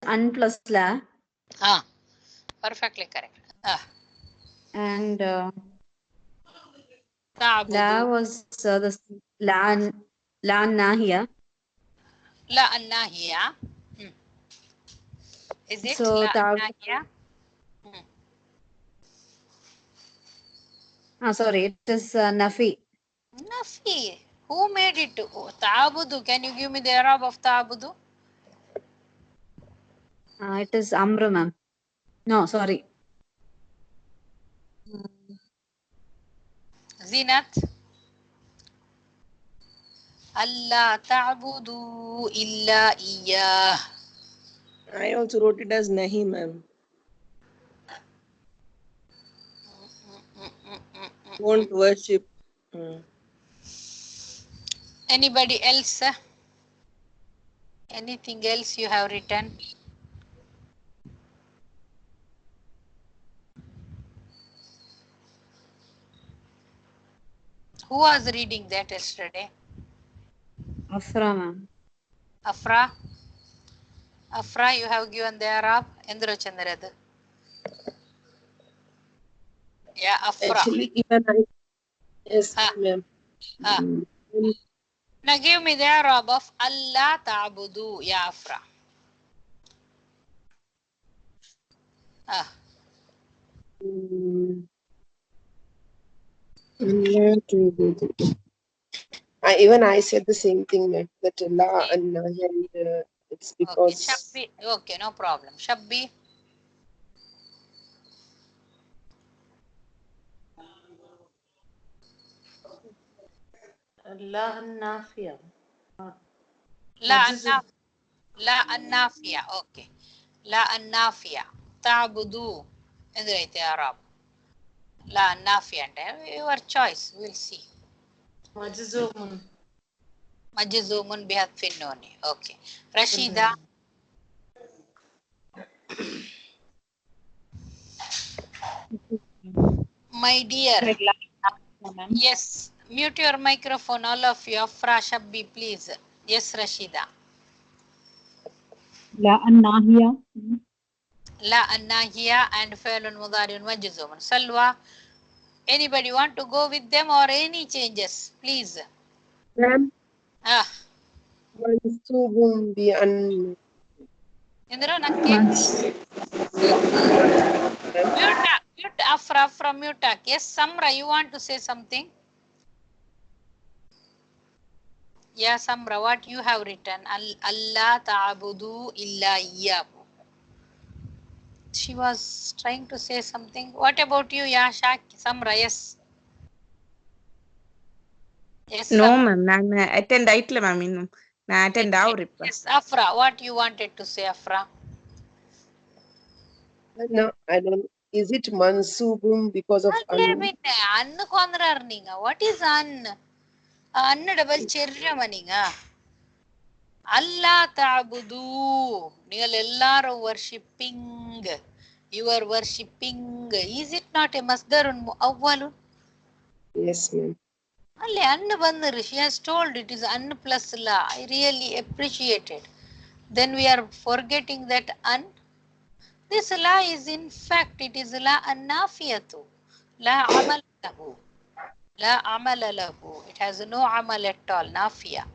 an plus la. Perfectly correct. And تعبد. la was the la nahiya. لا الناهية. Is it So لا الناهية? sorry, it is nafi. Nafi. Who made it? تعبد. Can you give me the Arab of تعبد? It is amr, ma'am. No, sorry. زينت. ألا تعبدوا إلا إياه. I also wrote it as nahi, ma'am. Won't worship. Anybody else? Anything else you have written? Who was reading that yesterday? Afra, ma'am. Afra? Afra, you have given the Arab? Endro Chandradu. Yeah, Afra. Actually, even I. Yes, ma'am. Now give me the Arab of Allah ta'budu, ya Afra. Even I said the same thing, ma'am. That la and nahi, and it's because. Okay, Shabbi. Okay, no problem. Shabbi. La النافية. لا النافية. Okay. لا النافية. تعبدو. انظريت يا رب. لا النافية. Your choice. We'll see. مجزوم بحذف النون. Okay. رشيدة. My dear. Yes. Mute your microphone, all of you. Afra, Shabbi, please. Yes, Rashida. لا الناهية. لا الناهية and فعل مضارع مجزوم. Salwa, anybody want to go with them or any changes, please? Ma'am. منصوب بأن. Indra, mute Afra from mute. Yes, Samra, you want to say something? Yeah, Samra, what you have written? Allah ta'budu illa iyyahu. She was trying to say something. What about you, Yasha? Samra, yes. Yes, No, ma'am. I attend itle, ma'am. I attend our. Yes, Afra, what you wanted to say, Afra? No, I don't. Is it mansubum because of an? What is an? An double cherry. Allah ta'budu. You're worshipping. You are worshipping. Is it not a masdarun mu'awwalun? Yes, ma'am. She has told it is an plus la. I really appreciate it. Then we are forgetting that an. This la is in fact, it is la an-nafiyatu. La amal lahu. La amal lahu. It has no amal at all. Nafiya.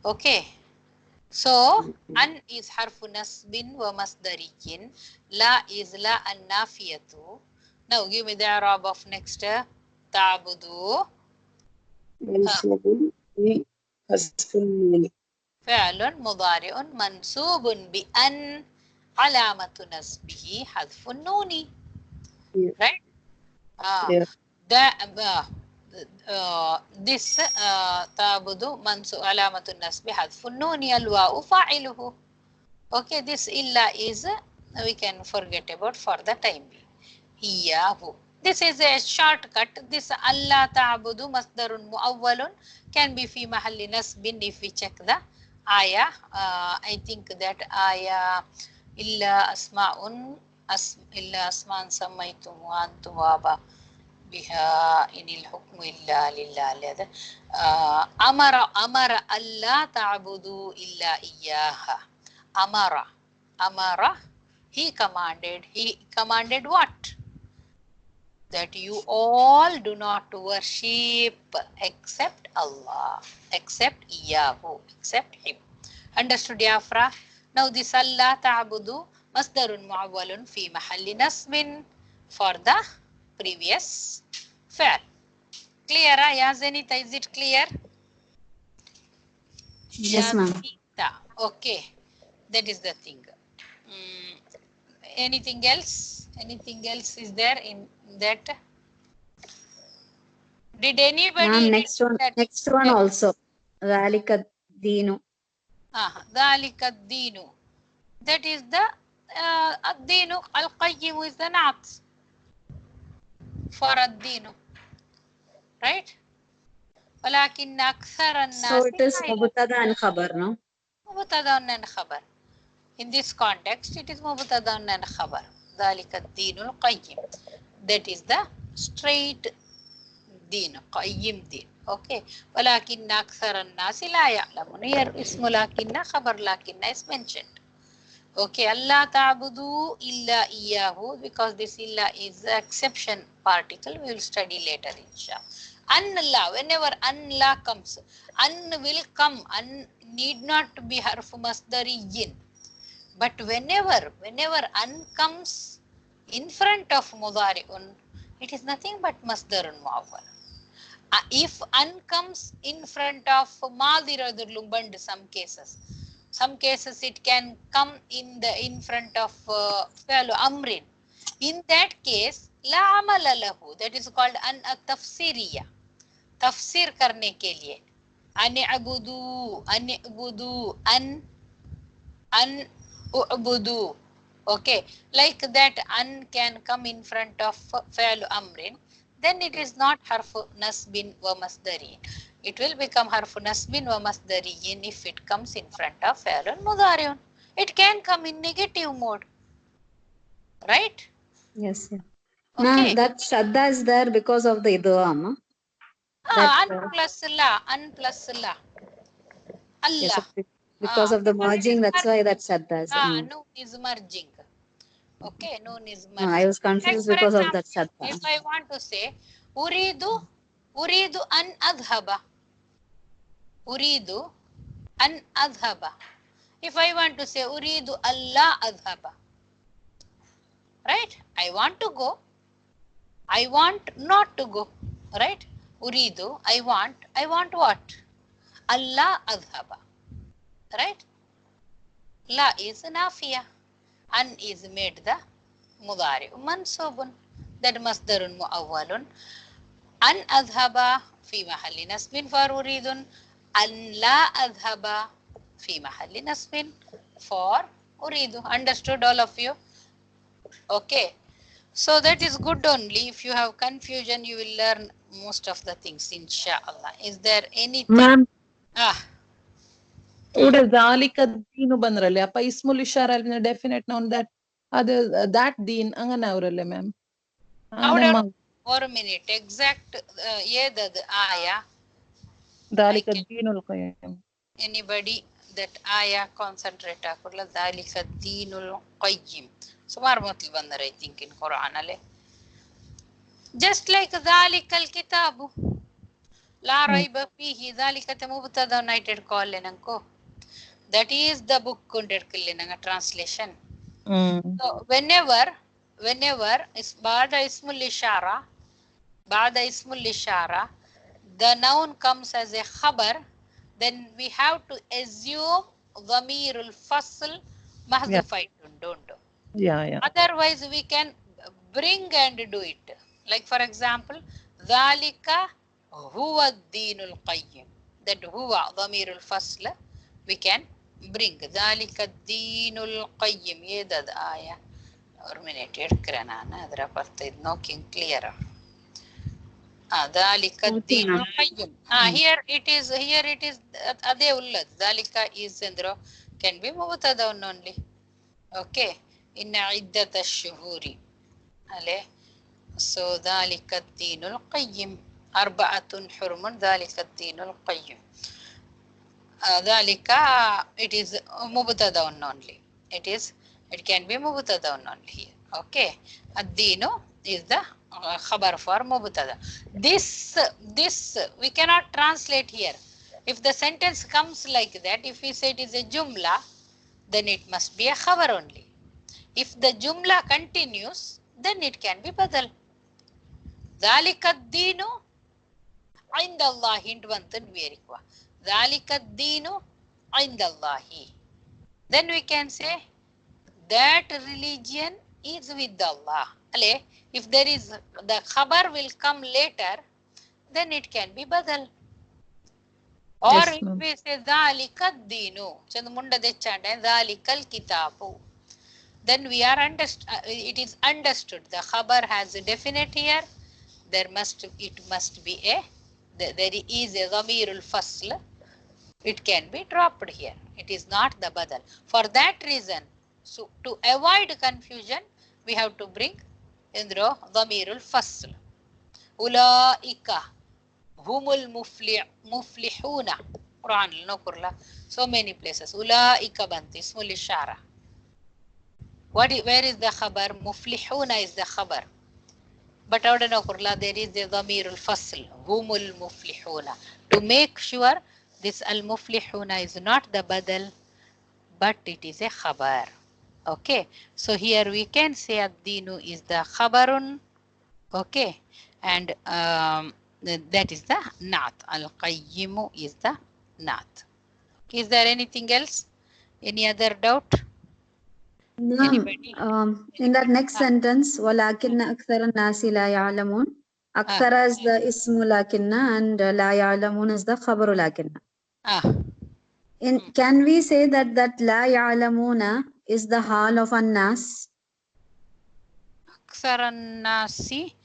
Okay. So, an is harfu nasbin wa masdariyin. La is la an-nafiyatu. Now give me the Arab of next. Ta'budu. منصوب بحذف النون. فعل مضارع منصوب بأن علامة نصبه حذف النون. Right? This تعبد منصوب علامة النصب حذف النون الواو فاعله. Okay, this illa is we can forget about for the time being. Iyahu. This is a shortcut. This Allah ta'budu masdarun mu'awwalun can be fi mahalli nasbin if we check the ayah. I think that ayah illa asma'un illa asma'an sammaytum wa antum waba biha inil hukmu illa lillah. Amara Allah ta'budu illa iyyaha. Amara. Amara, he commanded. He commanded what? That you all do not worship except Allah, except Iyahu, except him. Understood, Yafra? Now this Allah ta'budu masdarun mu'awwalun fi mahalli nasbin for the previous fi'l. Clear, ya Zenita? Is it clear? Yes, ma'am. Zenita. Okay, that is the thing. Anything else? Anything else is there in that? Did anybody Ma'am, read next one also. ذَلِكَ الدِّينُ. ذَلِكَ الدِّينُ. That is the الدِّينُ al-qayyim is the na'at for الدِّينُ. Right? وَلَكِنَّ أَكْثَرَ النَّاسِ So it is mubtada and khabar, no? مبتدا and khabar. In this context, it is mubtada and khabar. ذَلِكَ الدِّينُ الْقَيِّمُ. That is the straight دين قيم دين. Okay. ولكن أكثر الناس لا يعلمون. Here اسم لكن خبر لكن is mentioned. Okay. ألا تعبدوا إلا إياه, because this إلا is the exception particle. We will study later inshallah. An la, whenever an la comes, an will come. An need not be harf masdariyin. But whenever an comes in front of mudari'un, it is nothing but masdarun mu'awwal. If an comes in front of madi radurlumband, some cases it can come in front of fi'lu amrin. In that case, la amala lahu, that is called an tafsiriya. Tafsir karne ke liye. An u'budu. Okay, like that an can come in front of fi'lu amrin. Then it is not harfu nasbin wa masdarin. It will become harfu nasbin wa masdarin if it comes in front of fi'lun mudari'un. It can come in negative mode. Right? Yes, yeah. Okay. Ma'am, that shadda is there because of the idgham. An plus la. Yes, Allah. because of the merging, that's why that shadda is. Noon is merging. Okay, noon is merging. I was confused Like, because for of that example, shadda. if I want to say, uridu an adhaba. Uridu an adhaba. If I want to say, uridu Allah adhaba. Right? I want to go. I want not to go. Right? Uridu, I want what? Allah adhaba. Right? La is nafiya. An is made the mudari mansubun. That masdarun muawwalun. An adhaba fi mahalli nasbin for uridun. An la adhaba fi mahalli nasbin for uridu. Understood, all of you? Okay. So that is good only. If you have confusion, you will learn most of the things, inshallah. Is there anything? Ma'am, ഇവിടെ ദാലിക ദീനു ಬಂದ್ರല്ലേ ಅಪ್ಪ ಇಸ್ಮುಲ್ ಇಶಾರ ಅಲ್ಲಿ definite noun that ಅದು that Deen അങ്ങനെ ಅವರല്ലേ ma'am ஒரு minute exact ஏதது ஆயா ذلك الدين القيم anybody that ஆயா concentrate ಆಕುಲ್ಲ ذلك الدين القيم ಸುಮಾರು ಮೊದಲು ಬಂದರೆ I think in Quran ಅಲ್ಲೇ just like ذلك الكتاب لا ريب فيه ذلك مبتدا united call lenanko that is the book kondirkille nanga translation. So whenever is ba'da ismul ishara the noun comes as a khabar, then we have to assume dhamirul fasl mahdhufaitun, don't. Otherwise we can bring and do it. Like for example, dhalika huwa ad-dinul qayyim, that huwa dhamirul fasl we can bring dhalika ad-dinul qayyim. Yedad aya or minute edkira nanu adra partha id knocking clear. Dhalika ad-dinul qayyim. Here it is ade ullad. Dhalika is andro can be mubtada only. Okay, inna iddat ash-shuhuri ale. So dhalika ad-dinul qayyim arba'atun hurumun dhalika ad-dinul qayyim. Dhalika it is mubtada only. It is It can be mubtada only here. Okay. Ad-dinu is the khabar for mubtada. This we cannot translate here. If the sentence comes like that, if we say it is a jumla, then it must be a khabar only. If the jumla continues, then it can be badal. Dhalika ad-dinu inda Allah hindwantan verikwa. Dhalika ad-dinu inda Allahi. Then we can say that religion is with Allah. If there is the khabar will come later, then it can be badal. Or Yes, if ma'am. we say dhalika ad-dinu, chandmunda dechande dhalikal kitabu, then we are it is understood. The khabar has a definite here. It must be there is a dhamirul fasl. It can be dropped here. It is not the badal. For that reason, so to avoid confusion, we have to bring indro dhamirul fasl. Ulaika humul muflihuna. Quran no so many places. Ulaika banti ismul ishara. Where is the khabar? Muflihuna is the khabar. But out of Kurla, there is the dhamirul fasl. Humul muflihuna. To make sure this al muflihuna is not the badal, but it is a khabar. Okay. So here we can say ad-dinu is the khabarun. Okay. And that is the naat. Al-qayyimu is the naat. Is there anything else? Any other doubt? Anybody? In that next sentence, وَلَكِنَّ أَكْثَرَ النَّاسِ لَا يَعْلَمُونَ. Akthara is the ismu lakinna and la ya'lamun is the khabaru lakinna. Can we say that la ya'lamuna is the hal of an-nas? Akthara an-nasi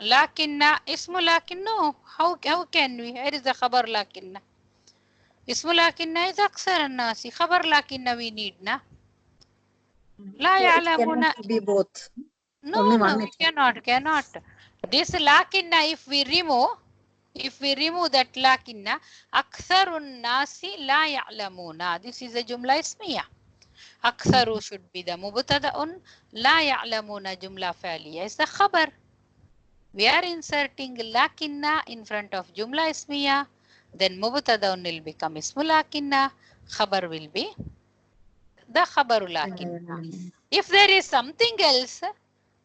lakinna ismu lakinna. How can we? Where is the khabar lakinna? Ismu lakinna is akthara an-nasi. Khabar lakinna we need na. La ya'lamuna. It cannot be both. No, Only no, one we cannot. This lakinna, if we remove that lakinna, aktharun nasi la ya'lamuna. This is a jumla ismiya. Aktharu should be the mubtada'un, la ya'lamuna jumla fa'liya is the khabar. We are inserting lakinna in front of jumla ismiya, then mubtada'un will become ismu lakinna, khabar will be the khabaru lakinna. If there is something else,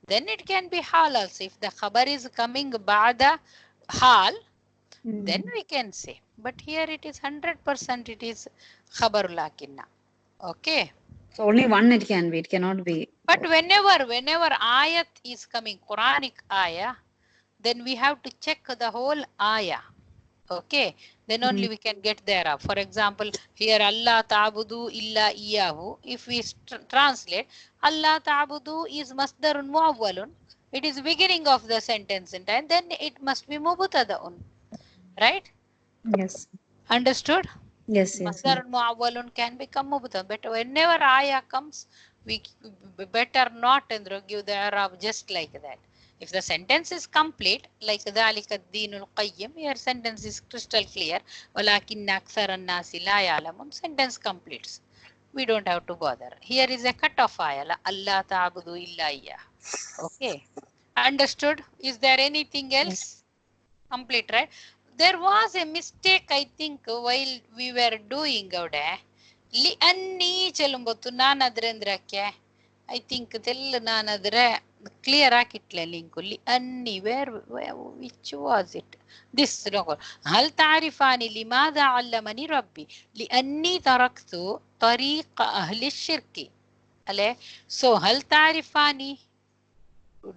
then it can be hal also. If the khabar is coming ba'da hal, then we can say. But here it is 100% it is khabaru lakinna. Okay. So only one it can be. It cannot be. But whenever ayat is coming, Quranic ayah, then we have to check the whole ayah. Okay. Then only we can get there. For example, here Allah ta'budu illa iyahu. If we translate, Allah ta'budu is masdarun muawwalun. It is beginning of the sentence and then it must be mubtada'un. Right? Yes. Understood? Yes. Masdarun muawwalun can become mubtada. But whenever ayah comes, we better not give the i'rab just like that. If the sentence is complete, like dhalika ad-dinul qayyim, your sentence is crystal clear. Walakinna akthara an-nasi la ya'lamun. Sentence completes. We don't have to bother. Here is a cut off ayah. Allah ta'budu illa iyyah. Okay. Understood? Is there anything else? Complete, right? There was a mistake, I think, while we were doing avde. Li anni chelumbotu nan adrendrakke. I think nan adre clear akitle link. Li anni where which was it? This no. Hal ta'rifani limadha 'allamani rabbi? Li anni taraktu tariq ahli ash-shirki. So hal ta'rifani,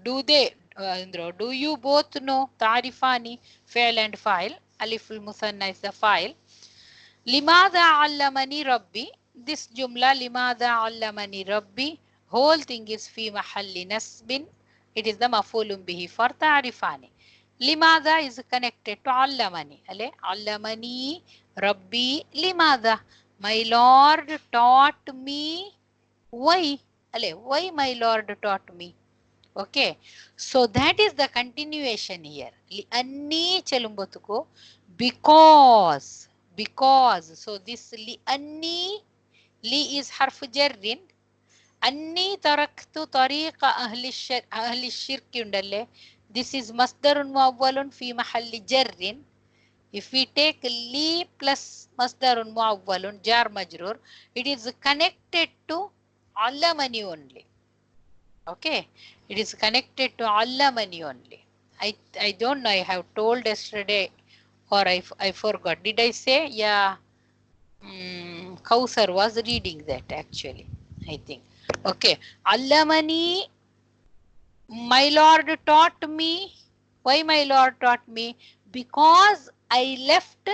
do you both know? Ta'rifani, fa'il and fa'il. Aliful musanna is the fa'il. Limadha 'allamani rabbi. This jumla limadha 'allamani rabbi, whole thing is fi mahalli nasbin. It is the maf'ulun bihi for ta'rifani. Limadha is connected to 'allamani. 'Allamani rabbi limadha. My Lord taught me. Why? Why my Lord taught me? Okay, so that is the continuation here. Li anni chelumbotuko, because. So this li anni, li is harf jarrin Anni taraktu tariqa ahli shirki undalle. This is masdarun muawwalun fi mahalli jarrin. If we take li plus masdarun muawwalun jar majrur, it is connected to allamani only. Okay, it is connected to allamani only. I don't know, I have told yesterday or I forgot. Did I say? Yeah, Kausar was reading that actually, I think. Okay, allamani, my Lord taught me. Why my Lord taught me? Because I left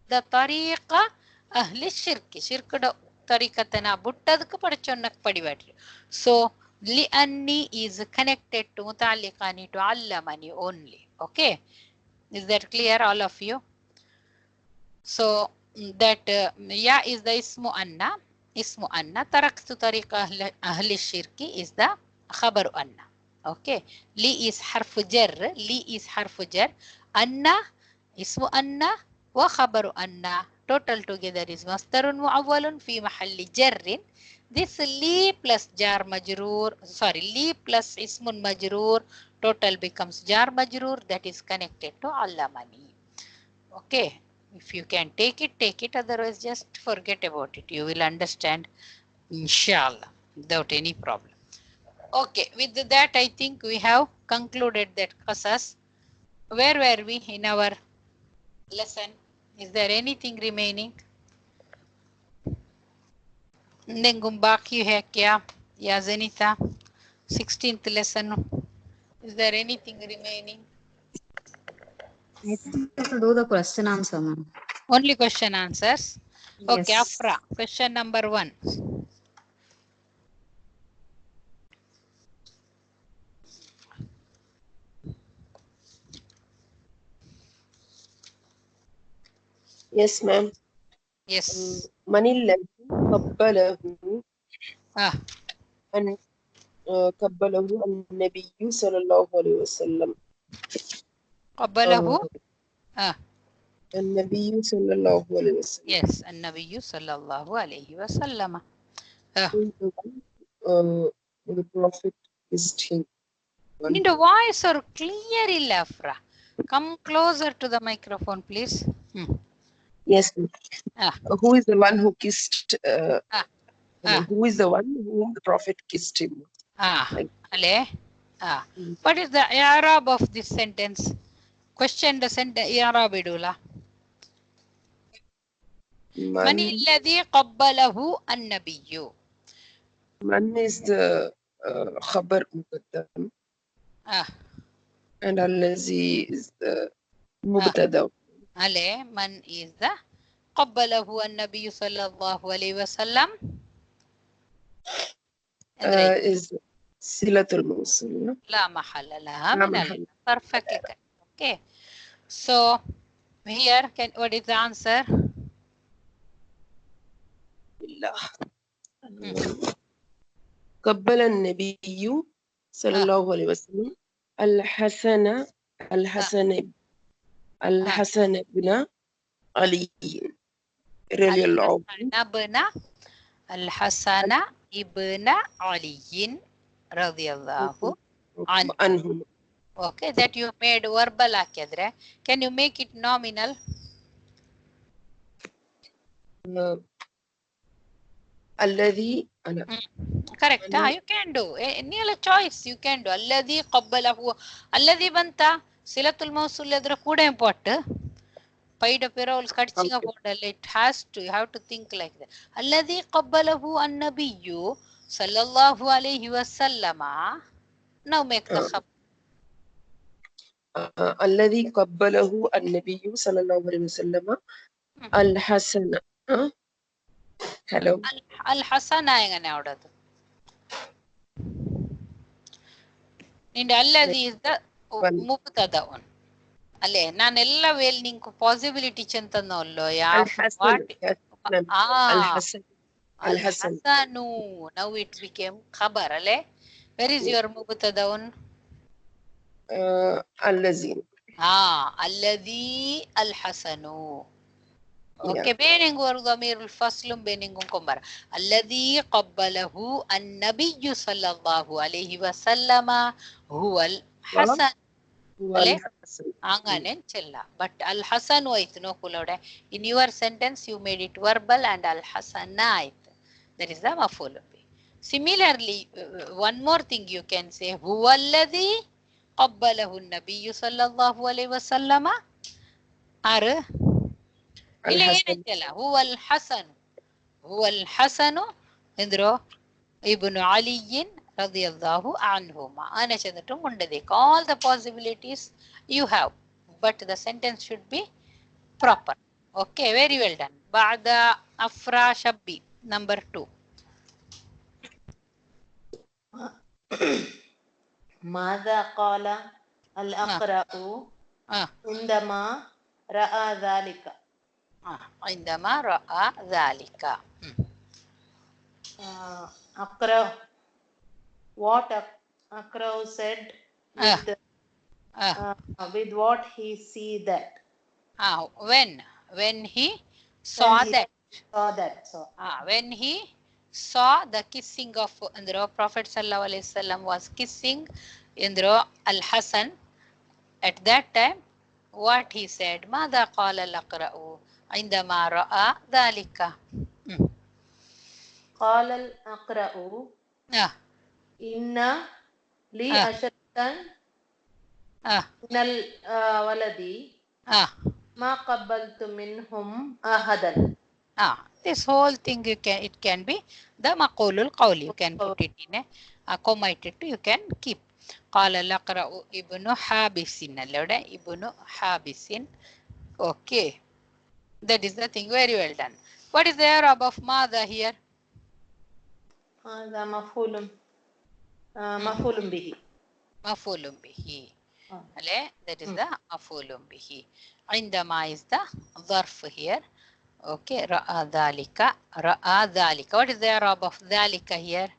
the tariqa ahli shirki. Shirkada tariqatana buttadku padachonnak padivatri. So li anni is connected to muta'alliqani to allamani only. Okay, is that clear, all of you? So that ya is the ismu anna. Ismu anna. Taraktu tariqa ahli shirki is the khabaru anna. Okay, li is harfu jar. Li is harfu jar. Anna ismu anna wa khabaru anna. Total together is masdarun muawwalun fi mahalli jarrin. This li plus jar majroor, sorry, li plus ismun majroor, total becomes jar majroor, that is connected to allamani. Okay, if you can take it, otherwise just forget about it. You will understand, inshallah, without any problem. Okay, with that I think we have concluded that qasas. Where were we in our lesson? Is there anything remaining? Nengum baki hai kya? Ya Zenita, 16th lesson. Is there anything remaining? I think we have to do the question answer, ma'am. Only question answers. Okay, Yes. Afra, question number 1. Yes, ma'am. Yes. من الذي قبله Ah, قبله النبي صلى الله عليه وسلم. qabbalahu. Ah, النبي صلى الله عليه وسلم. yes, an-nabiyyu sallallahu alayhi wa sallam. Ah, The Prophet kissed him. ನಿಂದು voice or clear ಇಲ್ಲ Afra. Come closer to the microphone, please. Yes. Ah. Who is the one who kissed? Who is the one whom the Prophet kissed him? Like, Ale. What is the i'rab of this sentence? Question the sentence i'rab idula. Man alladhi qabbalahu an-nabiyyu. Man is the khabar muqaddam. And allazi is the mubtada. Ale, man is the qabbalahu an-nabiyyu sallallahu alayhi wa sallam. Is silatul mawsul. La mahalla laha min al. Perfectly correct. Okay. So here, what is the answer? قبل النبي صلى الله عليه وسلم الحسن بن علي رضي الله عنه. الحسن ibn Ali radiyallahu anhu. Okay, that you made verbal ಹಾಕಿದ್ರೆ. Can you make it nominal? الذي Correct. You can do. Any other choice you can do. الذي قبله. الذي ಬಂತ silatul mawsul ಎದುರ ಕೂಡ import. Paid a parole cutting a model. It has to, you have to think like that. Alladhi qabbalahu an-nabiyyu sallallahu alayhi wa sallama. Now make the khabar. Alladhi qabbalahu an-nabiyyu sallallahu alayhi wa sallama al-hasan. Hello. Al-hasan ayengane avadadu. And alladhi is the mubtada one. ಅಲ್ಲೇ ನಾನೆಲ್ಲ veil ನಿಂಗೆ possibility ಚಂತನಲ್ಲೋ al-hasanu. Now it became khabar. ಅಲ್ಲೇ where is your mubtada one? Allazi. alladhi al-hasanu. Okay, beningu or damirul faslum beningu kombara. Alladhi qabbalahu an-nabiyyu sallallahu alayhi wa sallama huwa al-Hasan. Ale? Anganen chilla. But al-Hasan waitno kulode. In your sentence you made it verbal and al-Hasanait. That is the maf'ul bih. Similarly, one more thing you can say. Huwa alladhi qabbalahu an-nabiyyu sallallahu alayhi wa sallama. Are? هو الحسن هو الحسن انظروا ابن علي رضي الله عنهما أنا چندتم undadek all the possibilities you have but the sentence should be proper. Okay, very well done. بعد أفرا شبي number 2. ماذا قال الأقرأ عندما رأى ذلك؟ عندما رأى ذلك. أقرأ what Akrau said with what he see that. When he saw that. When he saw the kissing of Indra, Prophet Sallallahu Alaihi Wasallam was kissing Indra Al-Hasan. At that time, what he said, ماذا قال الأقرأ عندما رأى ذلك؟ قال الأقرأ إن لي أشرة من الولد ما قبلت منهم أحدا. This whole thing it can be the maqulul qawli. You can put it in a comma-ted you can keep. قال الأقرأ ابن حابس ابن حابس. Okay, that is the thing. Very well done. What is the Arab of mother here? هذا مفعول مفعول به. مفعول به. That is the مفعول به. عندما is the ظرف here. Okay, رأى ذلك. رأى ذلك. What is the Arab of ذلك here?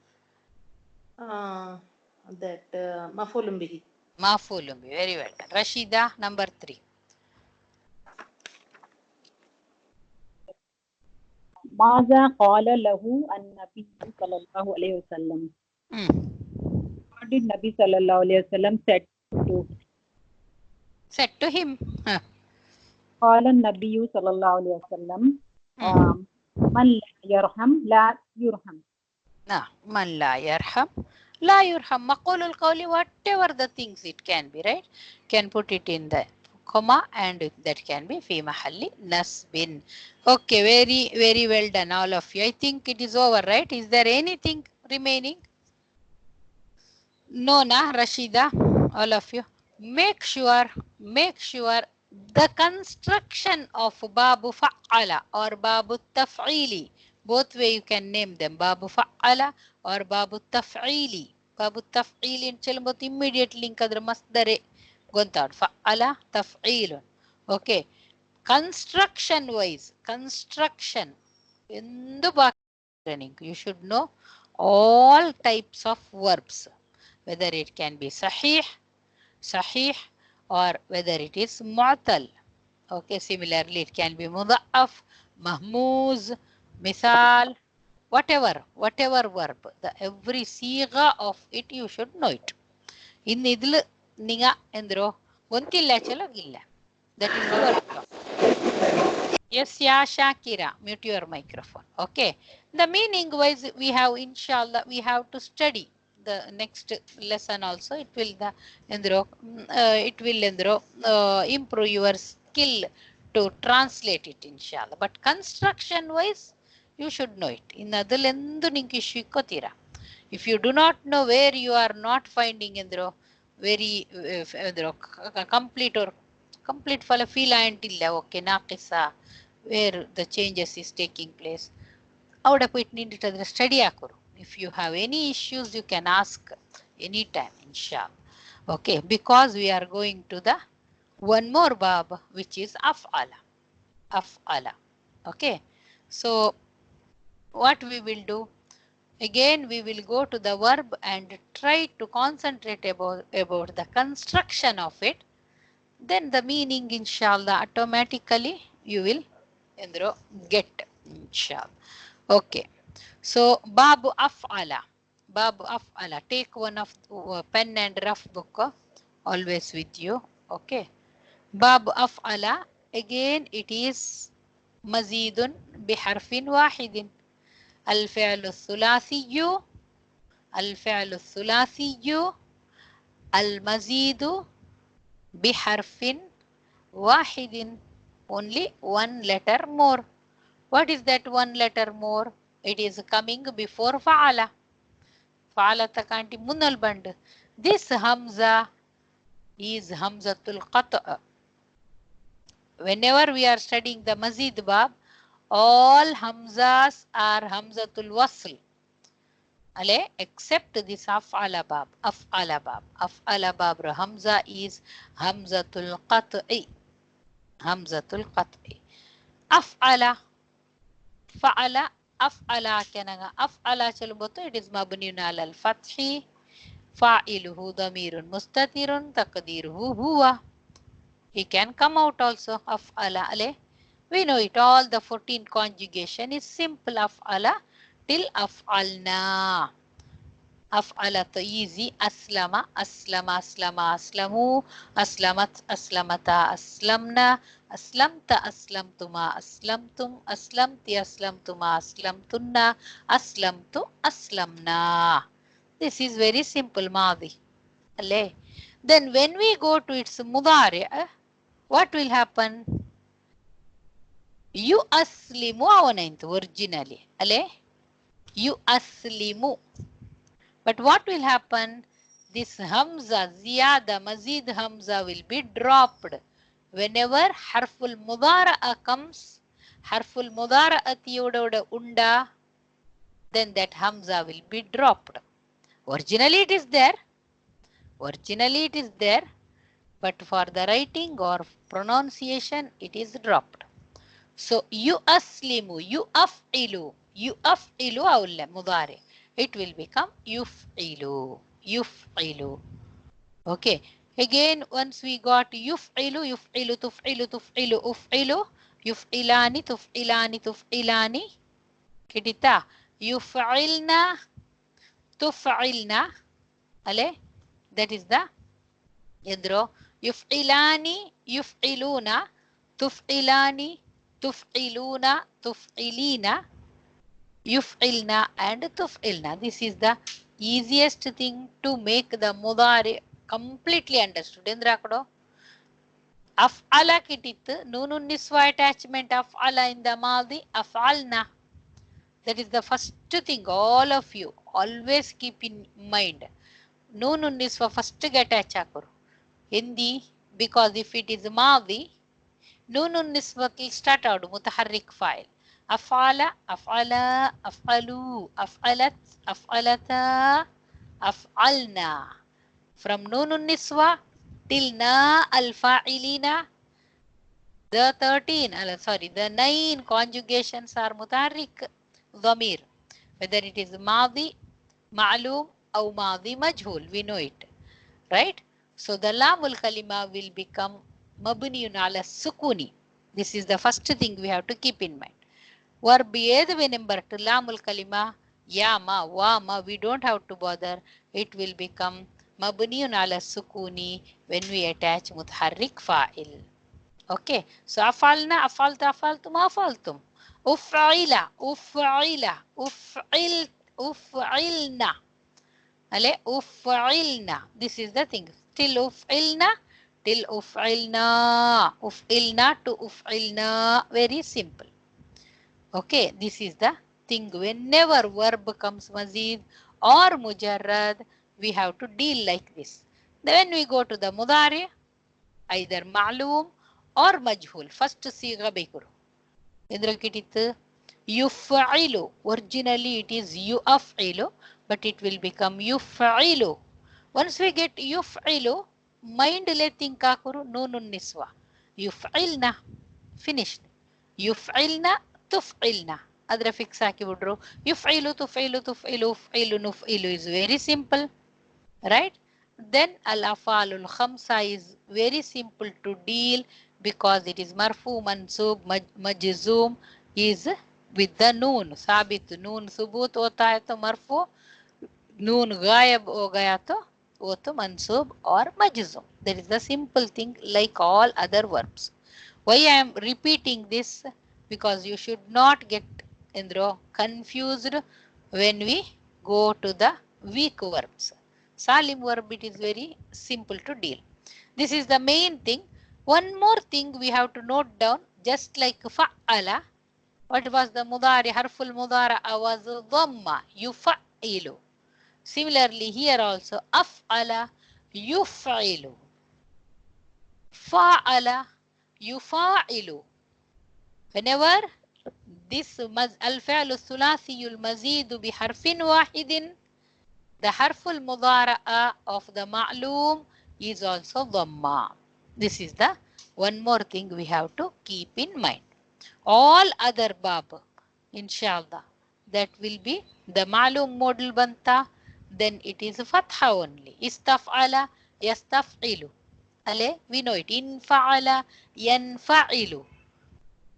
That مفعول به. مفعول به. Very well done. Rashida, number 3. ماذا قال له النبي صلى الله عليه وسلم? What did Nabi sallallahu alayhi wasallam said to him? قال النبي صلى الله عليه وسلم من لا يرحم لا يرحم. من لا يرحم لا يرحم. مقول القول, whatever the things it can be, right? Can put it in the comma and that can be في محل نصب. Okay, very very well done all of you. I think it is over, right? Is there anything remaining? No, na Rashida, all of you. Make sure the construction of babu fa'ala or babu taf'ili, both way you can name them, babu fa'ala or babu taf'ili. Babu taf'ili in chelmot immediately link adra masdare gontaad fa'ala taf'ilun. Okay, construction wise, construction in the training you should know all types of verbs, whether it can be sahih or whether it is mu'tal. Okay, similarly it can be mudha'af, mahmuz, mithal, whatever verb, the every sigha of it you should know it. In idlu ninga endro gontilla chalagilla. That is your job. Yes, ya Shakira, mute your microphone. Okay, the meaning wise we have, inshallah, we have to study the next lesson also. It will improve your skill to translate it, inshallah. But construction wise you should know it. In adalendu ninki shikotira. If you do not know where you are not finding very complete feel antilla, okay, naqisa, where the changes is taking place. Avada put need to study akuru. If you have any issues, you can ask anytime, inshallah. Okay, because we are going to the one more bab, which is af'ala. Af'ala. Okay, so what we will do? Again, we will go to the verb and try to concentrate about the construction of it. Then the meaning, inshallah, automatically you will endro get, inshallah. Okay, so babu af'ala, babu af'ala, take one of pen and rough book always with you. Okay, babu af'ala, again it is mazidun biharfin wahidin. الفعل الثلاثي الفعل الثلاثي المزيد بحرف واحد, only one letter more. What is that one letter more? It is coming before fa'ala. Fa'ala takanti munal band. This hamza is hamzatul qat'. Whenever we are studying the mazid bab, all hamzas are hamzatul wasl. Except this af'ala bab. Af'ala bab. Af'ala bab hamza is hamzatul qat'i. Hamzatul qat'i. Af'ala. Fa'ala. Af'ala kenanga. Af'ala chalubotu. It is mabniun ala al-fathi. Fa'iluhu damirun mustatirun taqdiruhu huwa. He can come out also. Af'ala. We know it. All the 14 conjugation is simple. Af'ala till af'alna. Af'ala to easy. Aslama, aslama, aslama, aslamu, aslamat, aslamata, aslamna, aslamta, aslamtuma, aslamtum, aslamti, aslamtuma, aslamtunna, aslamtu, aslamna. This is very simple Madi. Then when we go to its mudari, what will happen? You aslimu avanaintu originally. You aslimu. But what will happen? This hamza, ziyada, mazid hamza will be dropped. Whenever harful mudara'a comes, harful mudara'ati yoda unda, then that hamza will be dropped. Originally it is there. Originally it is there. But for the writing or pronunciation, it is dropped. So, you aslimu, you af'ilu awla mudari. It will become yuf'ilu, yuf'ilu. Okay. Again, once we got yuf'ilu, yuf'ilu, tuf'ilu, tuf'ilu, uf'ilu, yuf'ilani, tuf'ilani, tuf'ilani. Kitita. Yuf'ilna, tuf'ilna. That is the yadro. Yuf'ilani, yuf'iluna, tuf'ilani, tuf'iluna, tuf'ilina, yuf'ilna and tuf'ilna. This is the easiest thing to make the mudari completely understood. Endrakado af'ala kitit nunun niswa attachment af'ala in the madi af'alna. That is the first thing all of you always keep in mind. Nunun niswa first get attach Hindi, because if it is madi, nunun niswa will start out mutaharrik file. Af'ala, af'ala, af'alu, af'alat, af'alata, af'alna. From nunun niswa till na al-fa'ilina, the 9 conjugations are mutaharrik dhamir. Whether it is madi, ma'lum, or madi majhul, we know it. Right? So the lamul kalima will become mabniyun ala sukuni. This is the first thing we have to keep in mind. Verb ஏதுவே number to lamul kalima, yama, wama, we don't have to bother. It will become mabniyun ala sukuni when we attach mutaharrik fa'il. Okay. So afalna, afalta, afaltum, afaltum. Uf'ila, uf'ila, uf'il, uf'ilna. Uf'ilna. This is the thing. Till uf'ilna, till uf'ilna. Uf'ilna to uf'ilna. Very simple. Okay, this is the thing. Whenever verb comes mazid or mujarrad, we have to deal like this. Then we go to the mudari, either ma'lum or majhul. First siga bekuru. Endrakititu yuf'ilu. Originally it is yu'af'ilu, but it will become yuf'ilu. Once we get yuf'ilu, mind le think akuru nunun niswa. Yuf'ilna. Finished. Yuf'ilna, tuf'ilna. Adra fix haki budru. Yuf'ilu, tuf'ilu, tuf'ilu, uf'ilu, nuf'ilu is very simple. Right? Then al-afalul khamsa is very simple to deal because it is marfu, mansub, majzoom is with the noon. Sabit noon subut hota hai to marfu, noon gayab ho gaya to wo to mansub or majzoom. That is the simple thing like all other verbs. Why I am repeating this? Because you should not get confused when we go to the weak verbs. Salim verb, it is very simple to deal. This is the main thing. One more thing we have to note down, just like fa'ala. What was the mudari? Harful mudara was dhamma, yufa'ilu. Similarly here also, af'ala, yuf'ilu. Fa'ala, yufa'ilu. Whenever this al-fi'l al-thulathi al-mazidu bi harfin wahidin, the harful mudara'a of the ma'loom is also dhamma. This is the one more thing we have to keep in mind. All other bab, inshallah, that will be the ma'loom modal banta, then it is fatha only. Istaf'ala, yastaf'ilu. Ale, we know it. Infa'ala, yanfa'ilu.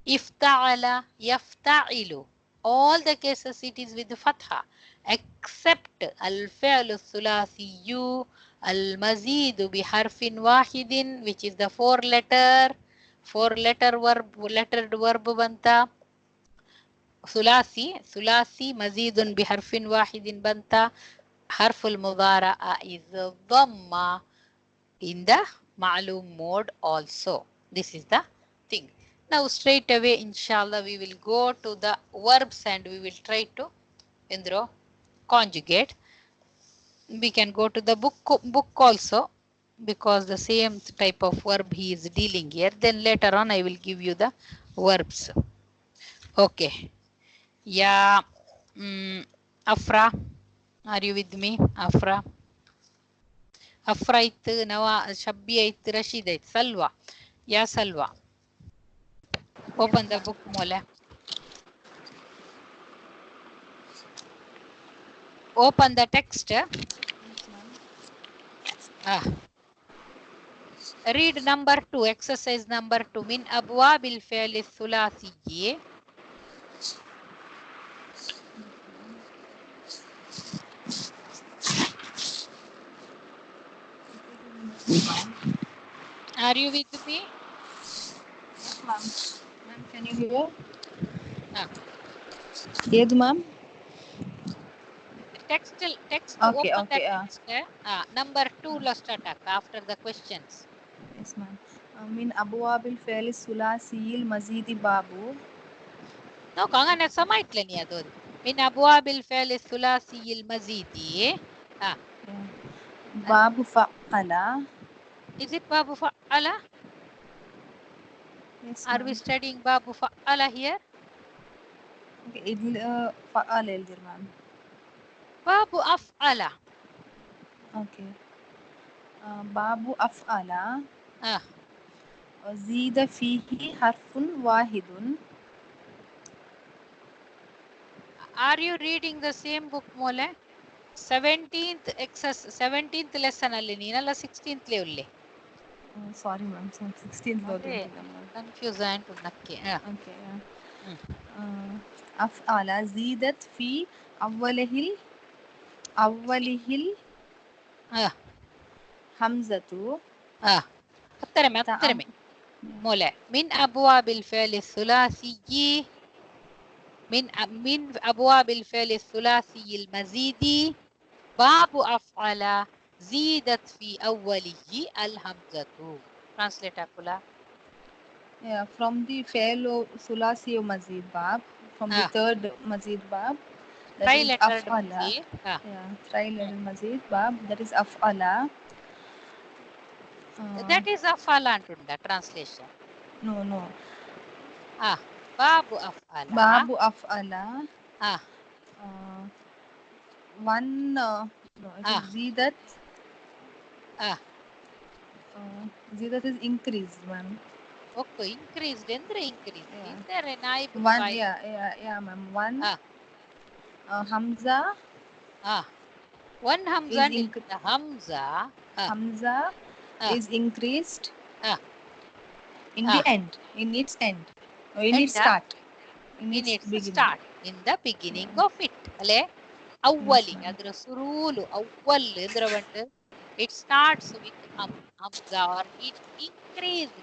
Ifta'ala, yafta'ilu. All the cases it is with fatha, except al-fi'l al-thulathiyu al-mazidu bi harfin wahidin, which is the four-letter lettered verb banta. Thulathi mazidun bi harfin wahidin banta. Harful mudara'a is dhamma in the ma'loom mode also. This is the thing. Now straight away, inshallah, we will go to the verbs and we will try to conjugate. We can go to the book also, because the same type of verb he is dealing here. Then later on I will give you the verbs. Okay. Yeah. Afra, are you with me? Afra. Afra it, Nawa, Shabbi it, Rashid it, Salwa. Yeah, Salwa. Open the book, Mola. Open the text. Read number 2, exercise number 2. Min abwabil fi'l thulathiyyi. Are you with me? Yes, ma'am. Ma'am, can you hear? Yes, ma'am. Text Okay, open okay, the text. Number 2 let's start after the questions. Yes, ma'am. Min abwabil fi'l thulasiyil mazidi babu. No, kangana samaitla niya doon. Min abwabil fi'l thulathiyil mazidi. Babu fa'ala. Is it babu fa'ala? Yes, Are we studying babu fa'ala here? Okay, idil fa'ala eldir, ma'am. Babu af'ala. Okay. Babu af'ala. Zida fihi harfun wahidun. Are you reading the same book, Mole? 17th lesson alli neenalla 16th le ulle. Sorry, ma'am. 16th lo confuse antu nakke. Okay. Af'ala zidat fi awwalihil hamzatu. أكترمي مولى من أبواب الفعل الثلاثي من أبواب الفعل الثلاثي المزيد باب أفعل زيدت في أوله الهمزة. Translate Akula. Yeah, from the fi'l thulasi mazid bab, from the third mazid bab, that is af'ala. Tri-letter mazid bab, that is af'ala. That is af'ala antunda translation. No. Babu af'ala. Babu af'ala. One zidat. Zidat is increased, ma'am. Okay, increased. Increased. Is there a naib? One, yeah, ma'am. One hamza. One hamza. Hamza is increased In the end, in its end, or in its start, in its beginning. Start, in the beginning of it. ಅಲ್ಲೇ awwali adra surulu awwal endra vandu it starts with hamza or it increased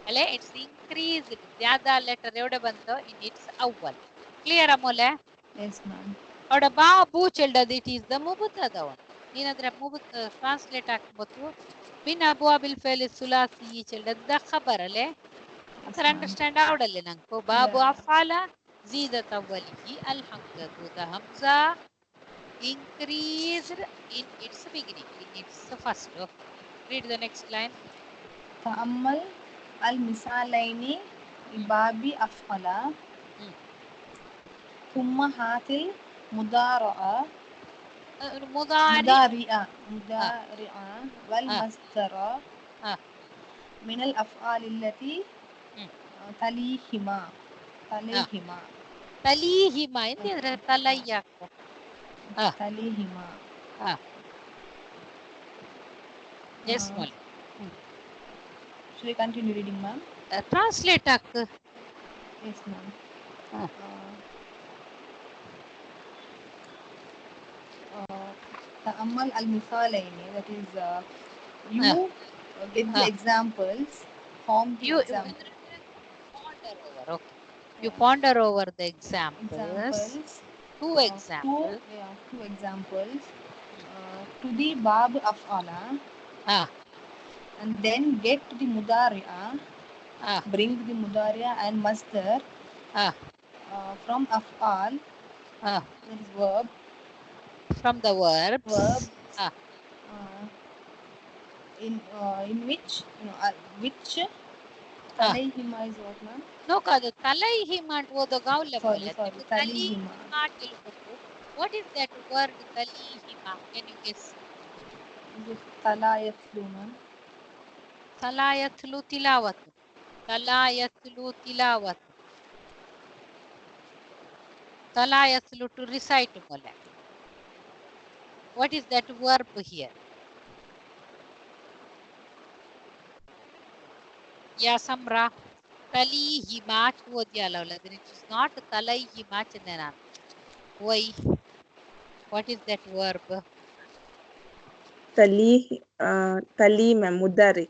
ಅಲ್ಲೇ it's increased zyada letter evde bantu in its awwal. Clear amole? Yes ma'am. ಅವಡ ಬಾಬು ಚೆಲ್ಡದ್ it is the mubtada one. ನೀನದ್ರ translate ಹಾಕ್ಬೋದು ಬಿನ್ ಅಬ್ವಾಬಿಲ್ ಫೇಲ್ ಸುಲಾಸಿ ಚೆಲ್ಡದ್ ಖಬರ್ ಅಲ್ಲೇ أصلا understand أولا لنكو باب أفعل زيدة أوله الحمزة the hamza increased in its beginning, in its first. Read the next line. تأمل المثالين باب أفعل ثم هات المضارعة والمصدر من الأفعال التي تليهما ಎಂದ್ರೆ ತಲಯ್ಯಾಕ تليهما. Yes, Molly. Should I continue reading, ma'am? Translate ಹಾಕ. Yes, ma'am. تأمل المثالين, that is you get the examples, form the examples. Ponder over, okay. You ponder over the examples. Two examples. Two examples. To the bab af'ala. And then get to the mudari'a. Bring the mudari'a and masdar. From af'al. That is verb. From the verbs. In which, which talayhima is what, ma'am? No, kadu talayhima ant odo gavle bolle. Sorry, talayhima. What is that word talayhima? Can you guess? Is it talayatlu, ma'am? Talayatlu tilawatu. Talayatlu tilawatu. Talayatlu to recite bolle. What is that verb here? Ya Samra, talihima chodiyalawla. Then it is not talayhima chandana. Why? What is that verb? Tali ma'am, mudari.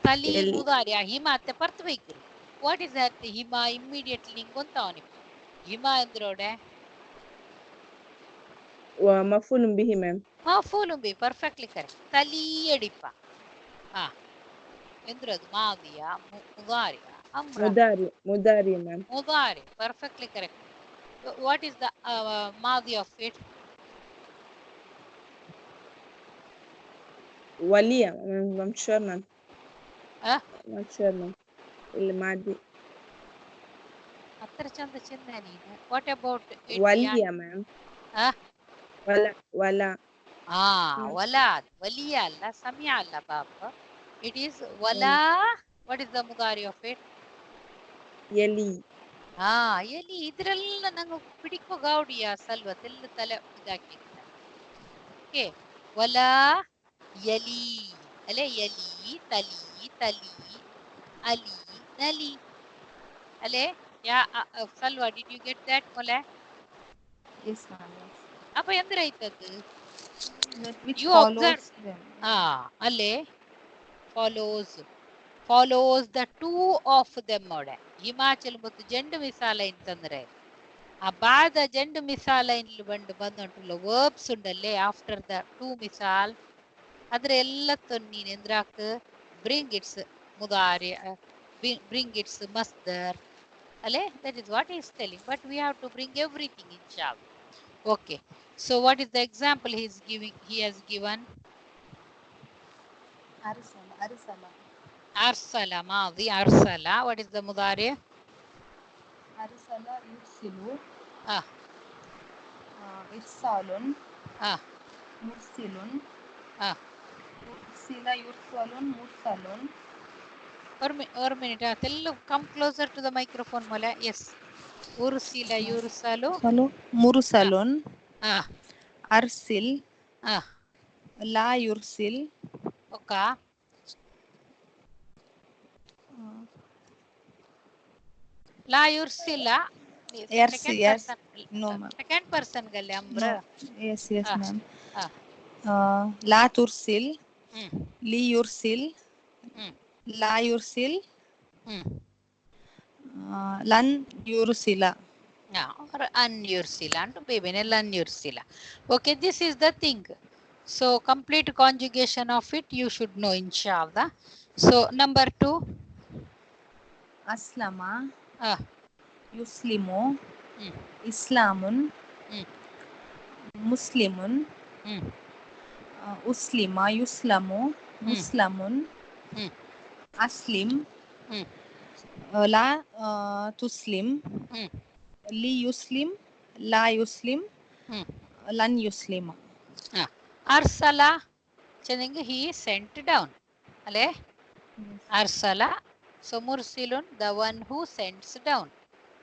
Tali mudari. Hima atte partveikuru. What is that hima immediately ningontavani? Hima endrode? Mafulum bihi ma'am. Mafulum bihi, perfectly correct. Tali edipa. ಎಂದ್ರದು ಮಾದಿಯ ಮುದಾರಿಯ ಮುದಾರಿ ma'am. ಮುದಾರಿ, perfectly correct. What is the madi of it? Waliya, I'm sure ma'am. I'm sure ma'am. ಇಲ್ಲಿ madi. ಹತ್ತರ ಚಂದ ಚಿಂದ ನೀನು. What about it? Waliya ma'am. wala. wala. waliya ಅಲ್ಲ, ಸಮಯ ಅಲ್ಲ ಬಾಬಾ. It is wala. What is the mudari of it? Yali. ಎಲಿ. ಇದ್ರೆಲ್ಲ ನಂಗೆ ಪಿಡಿಕೋ ಗಾವಡಿಯ ಸಲ್ವತ್ತೆಲ್ಲ ತಲೆ ಇದಾಕಿ. ಓಕೆ, ವಲ ಯಲಿ ಅಲೆ ಯಲಿ ತಲಿ ತಲಿ ಅಲಿ ನಲಿ ಅಲೆ ಯಾ ಸಲ್ವಾ. ಡಿಡ್ ಯು ಗೆಟ್ ದಟ್ ಮೊಲೆ? Yes ma'am. ಅಪ್ಪ ಎಂದ್ರೆ ಆಯ್ತದ್ದು? Which you follows them. ಅಲ್ಲೇ follows the two of them ನೋಡೆ. ಹಿಮಾಚಲ್ ಮತ್ತು ಜಂಡು ಮಿಸಾಲ ಅಂತಂದ್ರೆ ಆ ಬಾದ ಜಂಡು ಮಿಸಾಲ ಇಲ್ಲಿ ಬಂದುಂಟಲ್ಲ ವರ್ಬ್ಸ್ ಉಂಡಲ್ಲೇ ಆಫ್ಟರ್ ದ ಟೂ ಮಿಸಾಲ್ ಅದ್ರ ಎಲ್ಲ ನೀನ್ ಎಂದ್ರಾಕ್ ಬ್ರಿಂಗ್ ಇಟ್ಸ್ ಮುದಾರಿ, ಬ್ರಿಂಗ್ ಇಟ್ಸ್ ಮಸ್ದರ್ ಅಲ್ಲೇ. That is what is telling, but we have to bring everything in ಶಾಲ್. Okay, so what is the example he has given? arsala madi arsala. What is the mudari? arsala yursilu. irsalun. mursilun. ursila yursalun mursalun. One minute. Tellu come closer to the microphone mola. Yes. ursila yursalu mursalun. arsil. la yursil. Okay. La yursila. Yes, Second yes. person. No, ma'am. Second person galle amr. No. Yes, yes, ma'am. Ah. La tursil, Mm. li yursil, Mm. la yursil, Mm. lan yursila. Or unursila and baby unursila. Okay, this is the thing. So complete conjugation of it you should know, inshallah. So number 2. Aslama, Mm. yuslimu, islamun, Mm. muslimun, Mm. uslima, yuslamu, muslamun, Mm. aslim, Mm. la tuslim, Mm. li yuslim, la yuslim, Mm. lan yuslima. Arsala, he sent down. Ale? Arsala. So mursilun, the one who sends down.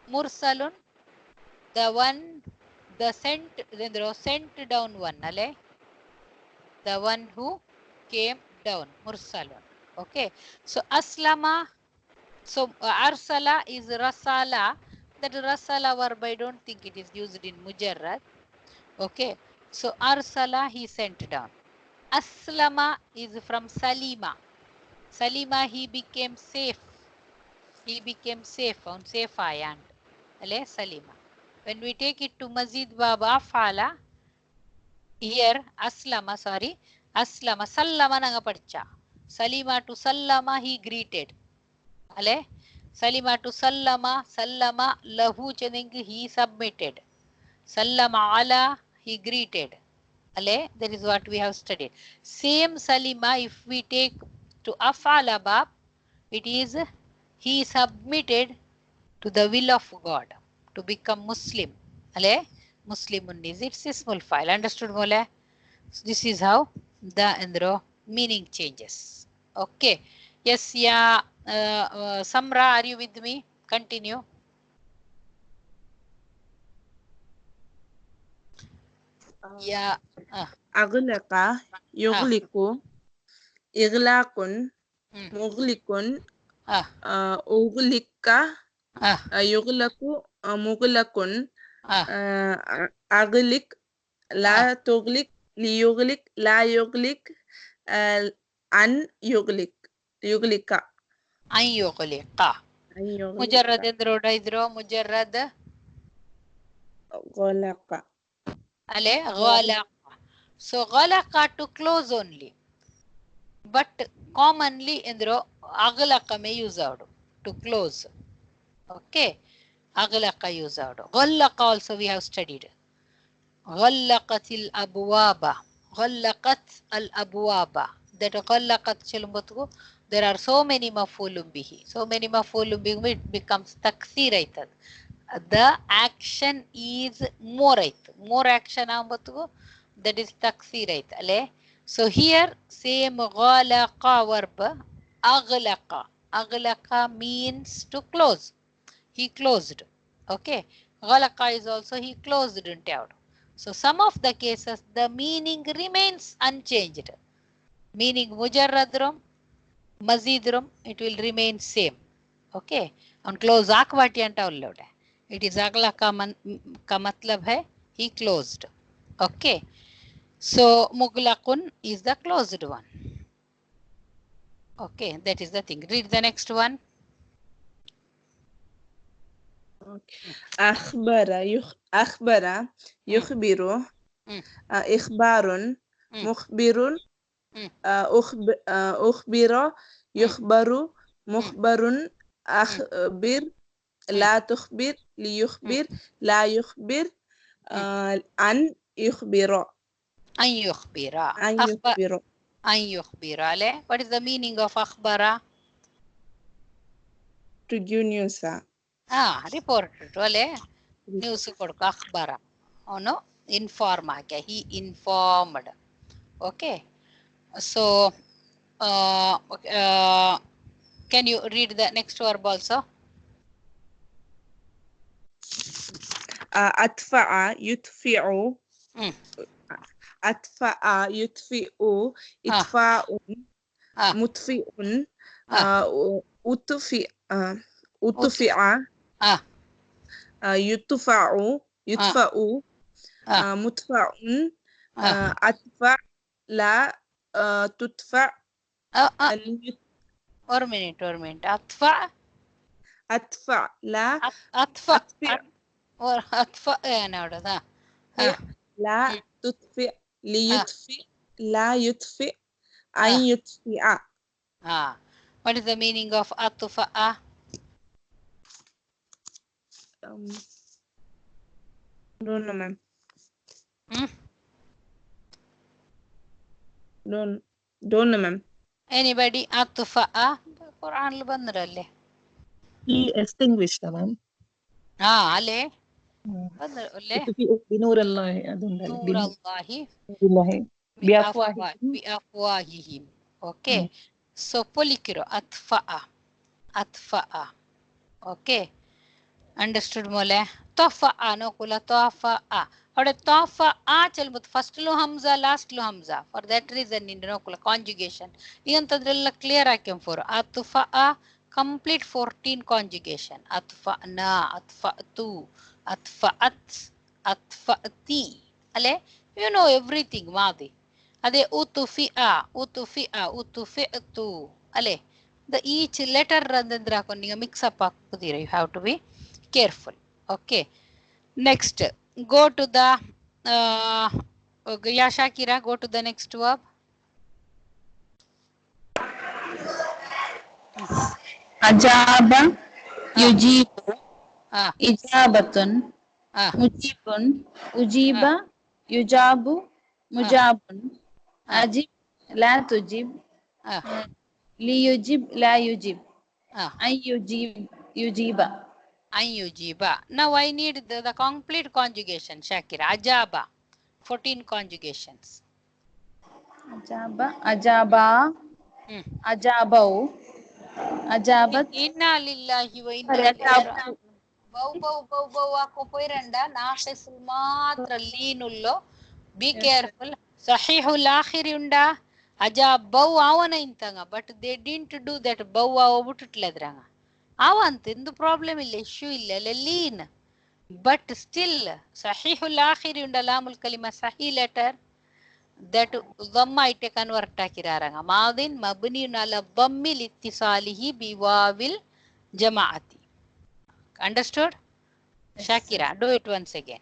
Mursalun, the one, the sent down one. Ale? The one who came down. Mursalun. Okay. So aslama. So arsala is rasala. That rasala verb, I don't think it is used in mujarrad. Okay. So arsala, he sent down. Aslama is from Salima. Salima, he became safe. He became safe, on safe ayand. Ale Salima. When we take it to Mazid Baba Fala, here Aslama, Aslama, Sallama nanga padcha. Salima to Sallama, he greeted. Ale Salima to Sallama, Sallama lahu chening, he submitted. Sallama ala, he greeted. Ale, that is what we have studied. Same Salima, if we take to Af'ala Bab, it is he submitted to the will of God to become Muslim. Ale, Muslimun is its ismul file. Understood, Mole? So this is how the meaning changes. Okay. Yes, yeah. Samra, are you with me? Continue. Yeah. أغلق يغلق إغلاق مغلق أغلق يغلق مغلق أغلق لا تغلق ليغلق لا يغلق أن يغلق يغلق أن يغلق مجرد إدرو مجرد غلق Ale غلق. So غلق to close only. But commonly أغلق may use out to close. Okay. أغلق use out. غلق also we have studied. غلقت الأبواب. غلقت الأبواب. That غلقت چلمبتو. There are so many مفعول به. So many مفعول به, it becomes تكثير أيتد. The action is more action ambatu, that is taksir ale. So here same ghalaqa verb aghlaqa means to close. He closed. Okay. Ghalaqa is also he closed it out. So some of the cases the meaning remains unchanged. Meaning mujarradrum, mazidrum, it will remain same. Okay. On close akvati anta it is agla ka matlab hai he closed. Okay. So muglaqun is the closed one. Okay, that is the thing. Read the next one. أخبر أخبر يخبر إخبار مخبر أخبر يخبر مخبر أخبر لا تخبر ليخبر لا يخبر أن يخبر أن يخبر أن يخبر أن يخبر. What is the meaning of أخبر? To give news. Report to news kodku أخبر. Oh no, inform he informed. Okay. So can you read the next verb also? أدفع يدفع أدفع يدفئ إدفاء مطفئ أطفئ يدفع يدفأ مدفع أدفع لا تدفع one minute أدفع لا أطفأ أطفئ أطفأ أنا لا تطفئ ليطفئ لا يطفئ أن يطفئ. What is the meaning of أطفأ? Don't know, ma'am. Don't know, ma'am. Anybody أطفأ قرآن اللي بنرله He extinguished, ma'am. عليه بنرله بنور الله نور الله بأفواههم. Okay. So polikiro أطفأ. Okay. Understood mole? طفأ نقول طفأ. Or طفأ چلبت first lo hamza last lo hamza. For that reason in نقول conjugation. إيانتدرلا clear ಆಕ್ಯಂ for أطفأ complete 14 conjugation. أطفأنا أطفأتو أطفأت أطفأتي. أله you know everything ماضي. أده أطفئتو. أله the each letter ranandra konninga mix up akudira. You have to be careful. Okay. Next, go to the ya Shakira, go to the next verb. Ajaba yujibu ijabatun mujibun ujiba yujabu mujabun ajib la tujib liyujib la yujib an yujiba. Now I need the complete conjugation, Shakira. Ajaba. 14 conjugations. Ajaba, ajabau, ajabat. Inna lillahi wa inna ilaihi raji'un. Bau ako poiranda naqisul matra leenullo. Be careful. Sahihul akhiri unda. Ajabau avana intanga, but they didn't do that. Bau avututledranga. Avantindu problem illa, issue illa, lean. But still, sahihul akhiri unda lamul kalima sahih letter. That dhamma ite convert akiraranga. Madin mabniun ala dhammi littisalihi biwawil jama'ati. Understood? Shakira, do it once again.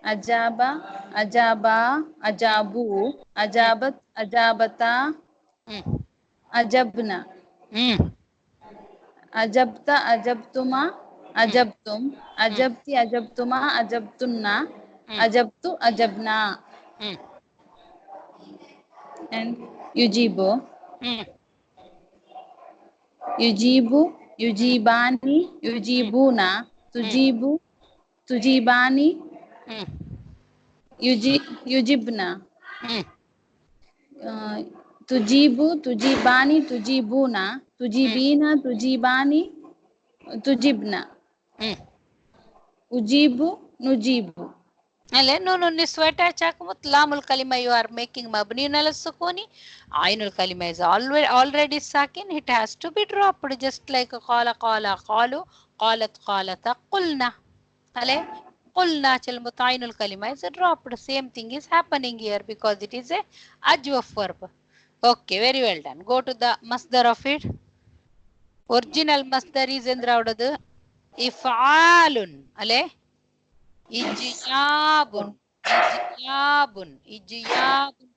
Ajaba, ajaba, ajabu, ajabat, ajabata, ajabna. Ajabta, ajabtuma, ajabtum, ajabti, ajabtuma, ajabtunna, ajabtu, ajabna. And yujibu, yujibu, yujibani, yujibuna, tujibu, tujibani, yujibna. Tujibu, tujibani, tujibuna, tujibina, tujibani, tujibna. Ujibu, nujibu. No, niswata chakumut lamul kalima you are making mabniun ala sukuni. Ainul kalima is already sakin. It has to be dropped just like qala, qalu, qalat, qalata, qulna. Ale qulna chalmut ainul kalima is dropped. Same thing is happening here because it is a ajwaf verb. Okay, very well done. Go to the masdar of it. Original masdar is endravadadu if'alun. Ale Ijabun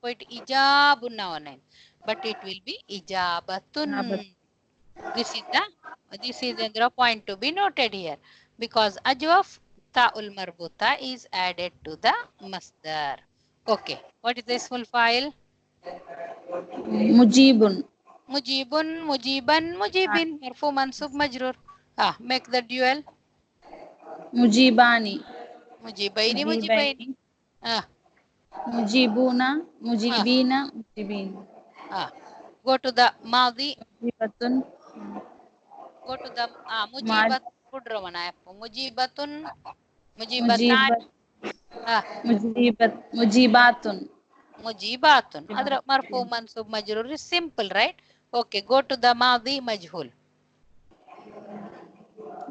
point ijabun now name, but it will be ijabatun. This is another point to be noted here because ajwaf ta'ul marbuta is added to the masdar. Okay, what is this full file? Mujibun, mujiban, mujibin, marfu mansub majrur. Make the dual. Mujibani, Mujibaini. Mujibuna, mujibina, mujibin. Go to the Madi. Mujibatun. Go to the Mujibat. Mujibatun. Mujibatan. Mujibatun. Mujibatun. Adra marfu mansub majrur is simple, right? Okay, go to the Madi majhul.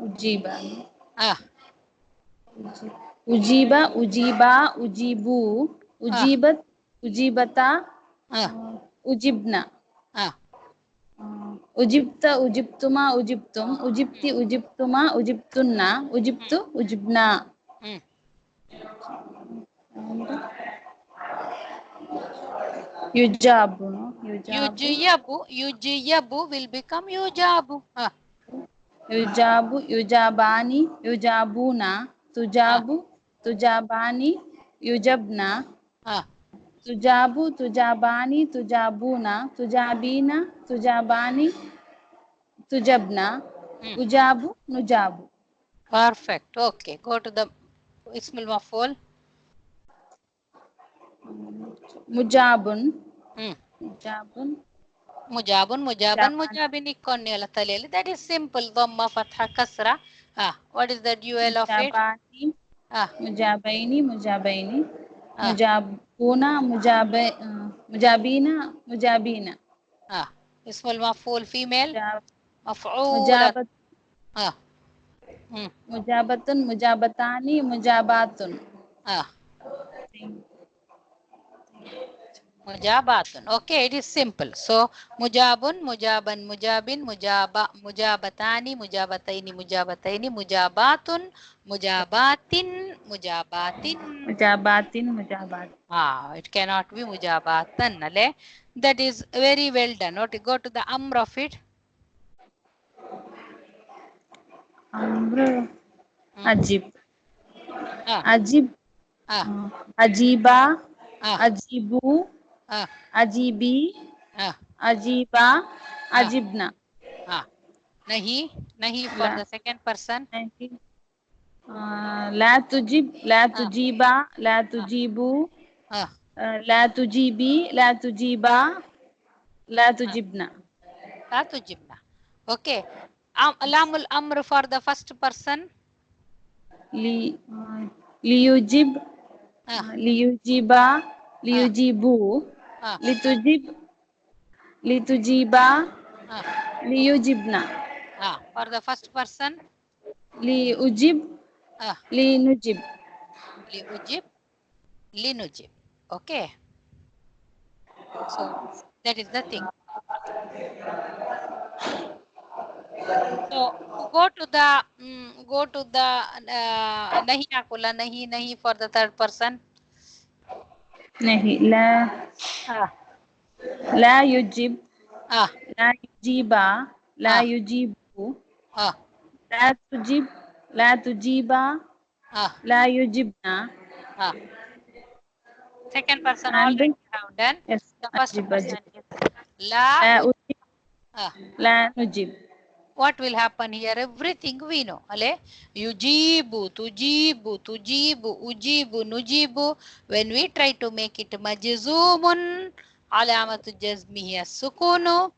ujiba, Ah. ujiba, ujiba, ujibu, ujibat, ujibata, ujibna, ujibta, ujibtuma, ujibtum, ujibti, ujibtuma, ujibtunna, ujibtu, ujibna. Yujabu, no? Yujiyabu will become yujabu. Yujabu, yujabani, yujabuna, tujabu, tujabani, yujabna, tujabu, tujabani, tujabuna, tujabina, tujabani, tujabna, ujabu, nujabu. Perfect. Okay. Go to the Ismul Maf'ul. Mujabun, Mujabun, mujaban, mujabin ikkonni ala taleli. That is simple. Dhamma, fatha, kasra. What is the dual of it? mujabani, mujabaini, mujabaini, mujabuna, mujabina, mujabina. Ismul Maf'ul female. Maf'ul. Mujabat, mujabatun, mujabatani, mujabatun. Mujabatun. Okay, it is simple. So, mujabun, mujaban, mujabin, mujabatani, mujabataini, mujabataini, mujabatun, mujabatin, mujabatin. Mujabatin, mujabat. It cannot be mujabatan. Nale? That is very well done. Okay, go to the amr of it. Amr, ajib. Ajib, ajiba, ajibu, ajibi, ajiba, ajibna. Nahi for the second person. La tujib, la tujiba, la tujibu, la tujibi, la tujiba, la tujibna. La tujibna. Okay. Lamul amr for the first person. Liyujib, liyujiba, liyujibu, litujib, litujiba, liyujibna. For the first person. Liujib, linujib. Liujib, linujib. Okay. So that is the thing. So go to the nahi akula, nahi for the third person. Nahi, la yujib, la yujiba, la yujibu, la tujib, la tujiba, la yujibna. Second person already have done. Yes, The first ajib, person ajib. is La nujib. What will happen here? Everything we know. Ale? Yujibu, tujibu, tujibu, ujibu, nujibu. When we try to make it majzumun, alamatu jazmihi as-sukunu,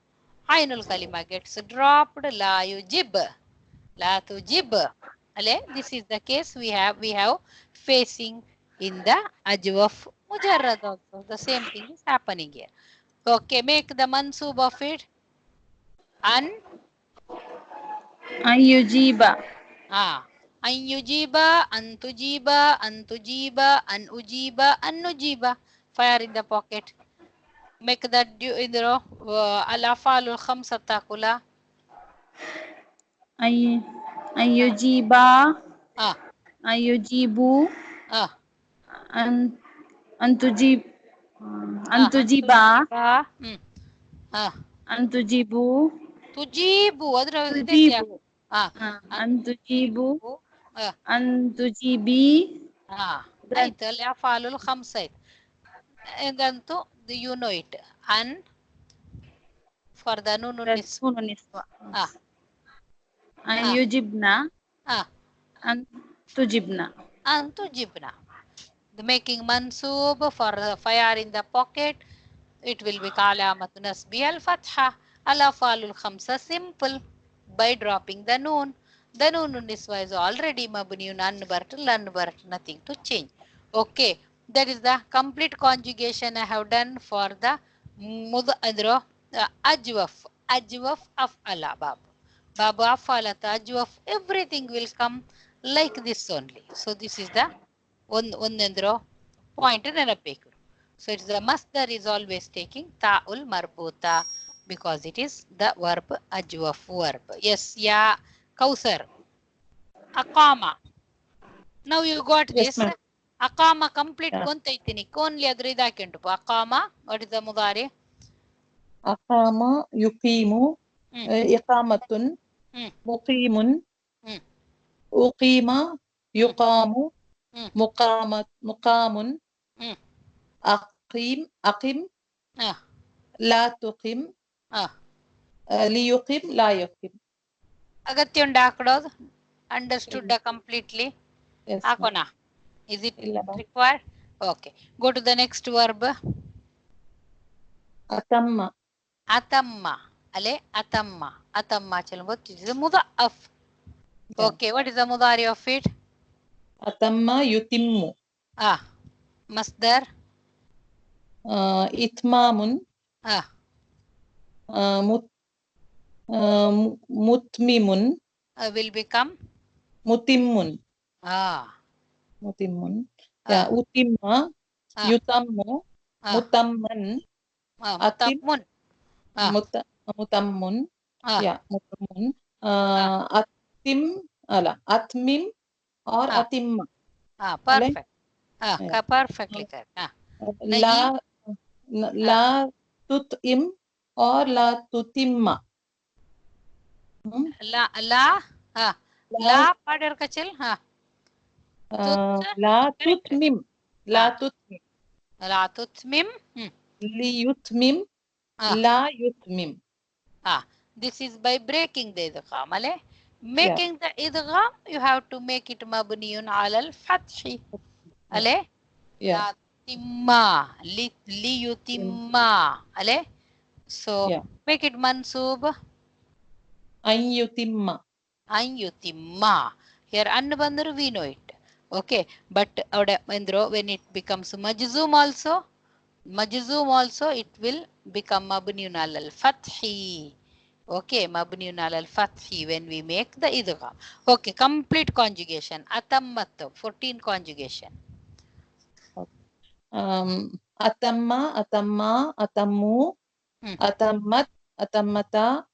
ainul kalima gets dropped. La yujib, la tujib. Ale? This is the case we have facing in the ajwaf mujarrad also. The same thing is happening here. Okay, make the mansub of it. An yujiba. An yujiba, an tujiba, an tujiba, an ujiba, an nujiba. Fire in the pocket. Make that al-afalul khamsata kula. An yujiba, an yujibu, an tujib, an tujiba, an tujibu, tujibu, tujibu, an tujibu, an tujibi. Right, al-afalul khamsat. And then you know it. An for the nunun niswa. An yujibna, an tujibna. An tujibna. The making mansub for the fire in the pocket, it will be kalamatun nasbi al-fatha. Al-afalul khamsa simple by dropping the noon. The noon niswa is already mabniun unbart, nothing to change. Okay, that is the complete conjugation I have done for the ajwaf of alabab. Babu afalata ajwaf, everything will come like this only. So this is the ಒಂದೆಂದ್ರೋ point ನೆನಪಬೇಕು. So it's the masdar is always taking ta'ul marbuta because it is the verb ajwaf verb. Yes, yeah, Kausar. Aqama. Now you got Yes, this. ma'am. Aqama complete Yeah. ಕೊಂತೈತಿನಿ. Only adri idakendu. Aqama, what is the mudari? Aqama, yuqimu, iqamatun, muqimun, uqima, yuqamu, muqamun, aqim, la tuqim, liyuqim, la yuqim. ಅಗತ್ಯ ಉಂಟು ಹಾಕೊಡೋದು? Understood completely? Yes, ಹಾಕೋಣ. Is it required? Okay. Go to the next verb. Atamma. Atamma. Ale atamma. Atamma chalbo. This is a mudha'af. Okay. What is the mudari of it? Atamma yutimmu. Masdar. Itmamun. Mutmimun. Will become? Mutimmun. Mutimmun. Yeah. Utimma. Yutammu. Mutamman. Mutammun. Mutammun. Yeah. Mutammun. Atim. Atmim or atimma. Perfect. Perfectly correct. La tutim or la tutimma. La pader kachil. La tutmim. La tutmim. La tutmim. Li yutmim. La yutmim. This is by breaking the idgham. Making the idgham, you have to make it mabniyun ala al-fathi. La timma. Li yutimma. So make it mansub. An yutimma. An yutimma. Here an bandru we know it. Okay. But when it becomes majzoom also it will become mabniyun ala al-fathi. Okay, mabniyun ala al-fathi when we make the idgham. Okay, complete conjugation. Atammat, 14 conjugation. Atamma, atamma, atammu, atammat, atammata,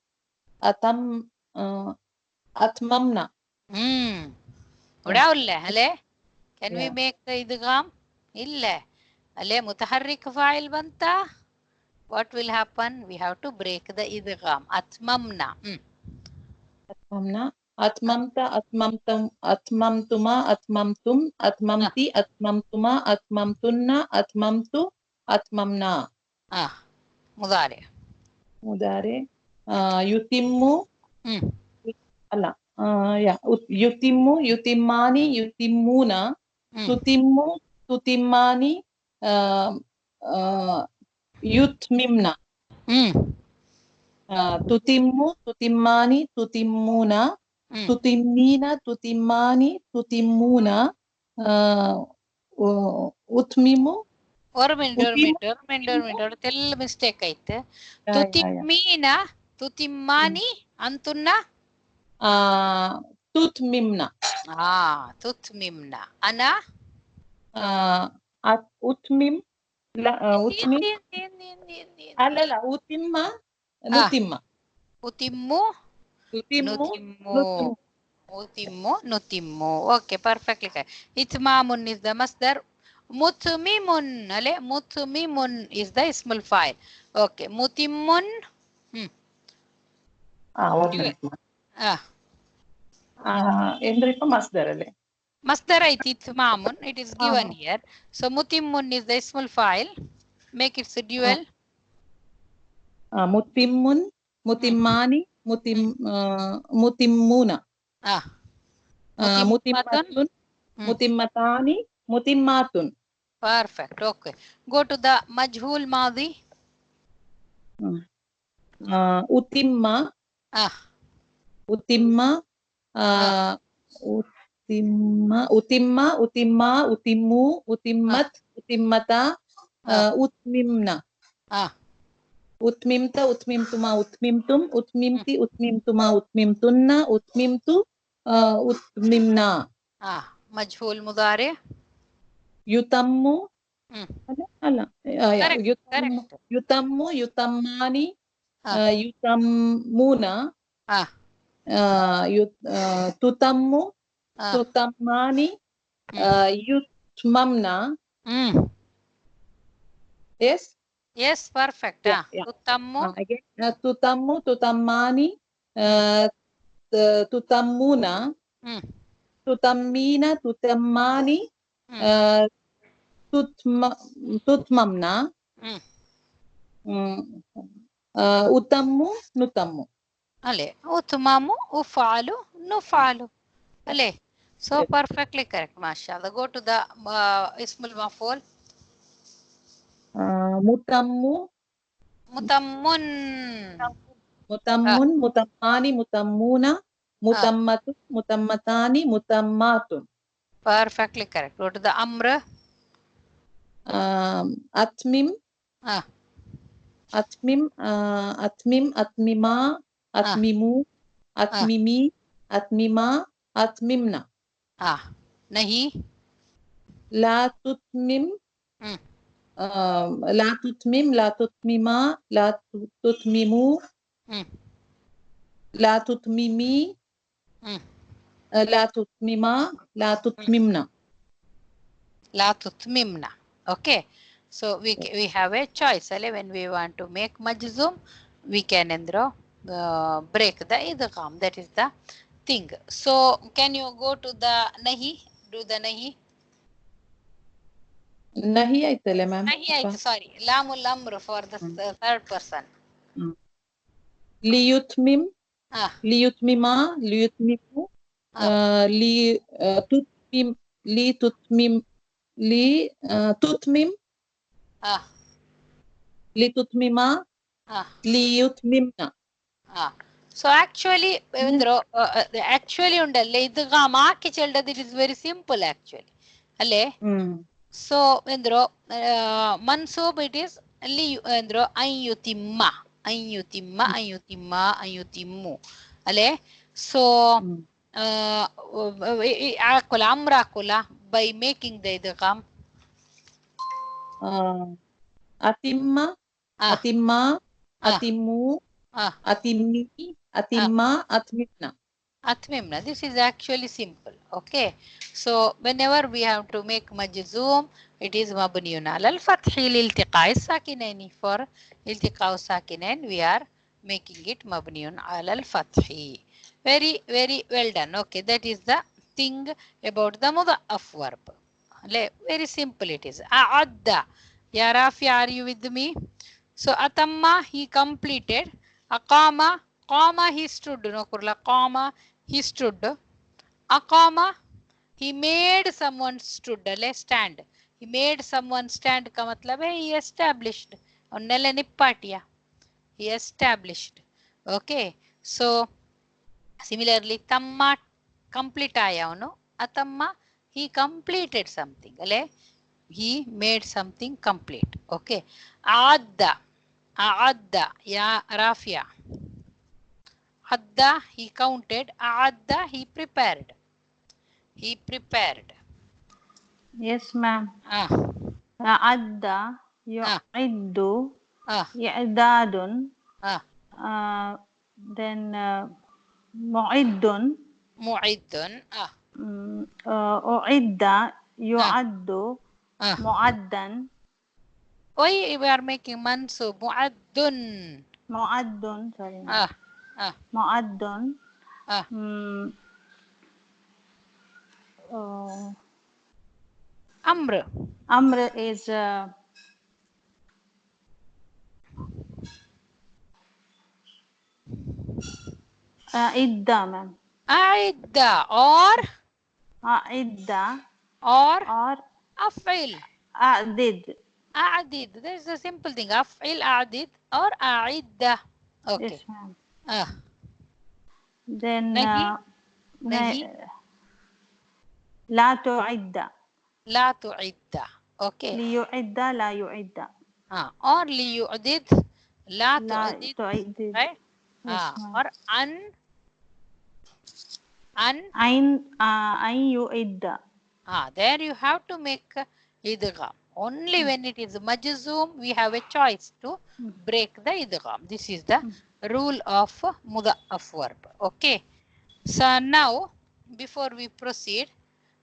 atmamna. Can we make the idgham? Illa. Mutaharrik fa'il banta. What will happen? We have to break the idgham. Atmamna. Atmamna. Atmamta, atmamtum, atmamtuma, atmamtum, atmamti, atmamtuma, atmamtunna, atmamtu, atmamna. Mudari. Mudari. Yutimmu. Yutimmu, yutimmani, yutimmuna, tutimmu, tutimmani, yutmimna. Tutimmu, tutimmani, tutimmuna, tutimmina, tutimmani, tutimmuna, utmimu. One minute. Tell mistake aite. Tutimmina, tutimmani, antunna. Tutmimna. Tutmimna. Ana? Utmim. Utmim. Alala, utimma. Nutimma. Utimmu. Nutimmu. Okay, perfectly correct. Itmamun is the masdar. Mutmimun. Mutmimun is the ismul fa'il. Okay, mutimmun. Endripa masdar alle. Masdar itmamun. It is given here. So mutimmun is the ismul fa'il. Make it a dual. Mutimmun, mutimmani, mutimmuna. Mutimmatun, mutimmatani, mutimmatun. Perfect. Okay. Go to the majhul madhi. Utimma. Utimma. Utimma, utimma, utimmu, utimmat, utimmata, utmimna. أتممت أتممتما أتممتم أتممتي أتممتما أتممتن أتممت أتممنا. مجهول مضارع. يتم هلا correct. يتم يتمان يتمون تتم تتمان يتممنا. Yes, perfect. Tutammu. Tutammu tutammani tutammuna tutammina tutammani tutmamna utammu nutammu. Ale. Utmamu ufalu nufalu. Ale. So perfectly correct, mashallah. Go to the ismul maf'ul. Mutammu Mutammun. mutammun mutammani mutammuna mutammatu mutammatani mutammatun. Perfectly correct. Go to the amr. Atmim atmim atmim atmima atmimu atmimi atmima atmimna. Nahi. La tutmim la tutmim la tutmima la tutmimu la tutmimi la tutmima la tutmimna. La tutmimna. Okay. So we have a choice. When we want to make majzum, we can break the idgham. That is the thing. So can you go to the nahi? Do the nahi. Nahi aitale ma'am. Nahi aitu, sorry. Lamul amr for the third person. Liyutmim liyutmima liyutmimu tutmim li tutmim li tutmim li tutmima liyutmimna. So actually actually undalle idgham aaki cheldadu, it is very simple actually. Alle. So mansub it is li an yutimma ayutimmu. Ale. So akula amra akula by making the idgham. Atimma atimma atimmu atimmi atimma atmimna. Atmimna. This is actually simple. Okay. So whenever we have to make majzoom, it is mabniun ala al-fathi lil-iltiqa'i sakinaini. For iltiqa'u sakinain, we are making it mabniun ala al-fathi. Very, very well done. Okay. That is the thing about the mudha'af verb. Very simple it is. A'adda. Ya Rafi, are you with me? So atamma, he completed. Aqama, qama, he stood. No kurla, qama, he stood. Aqama, he made someone stood. Stand. He made someone stand ka matlab hai he established. Onnele nippatiya. He established. Okay. So similarly tamma complete ayavanu. Atamma, he completed something. He made something complete. Okay. Aadda. Aadda. Ya Rafia. Adda, he counted. Aadda, he prepared. He prepared. Yes, ma'am. Adda, yu'iddu, i'dadun, then mu'iddun, u'idda, yu'addu, mu'addan. Why we are making mansub? Mu'addun. Mu'addun, sorry. Mu'addun. Amr. Amr is idda, ma'am. Aidda or Idda or af'il. A'did. A'did. There is a simple thing. Af'il a'did or a'idda. Okay. Yes, ma'am. Then la tu'idda. La tu'idda. Okay. Liyu'idda, la yu'idda. Or liyu'did, La لا tu'addid, تعدد. right? Yes, ma'am. Or an أين يؤد. there you have to make idgham. Only when it is majzoom, we have a choice to break the idgham. This is the rule of mudha'af verb. Okay. So now, before we proceed,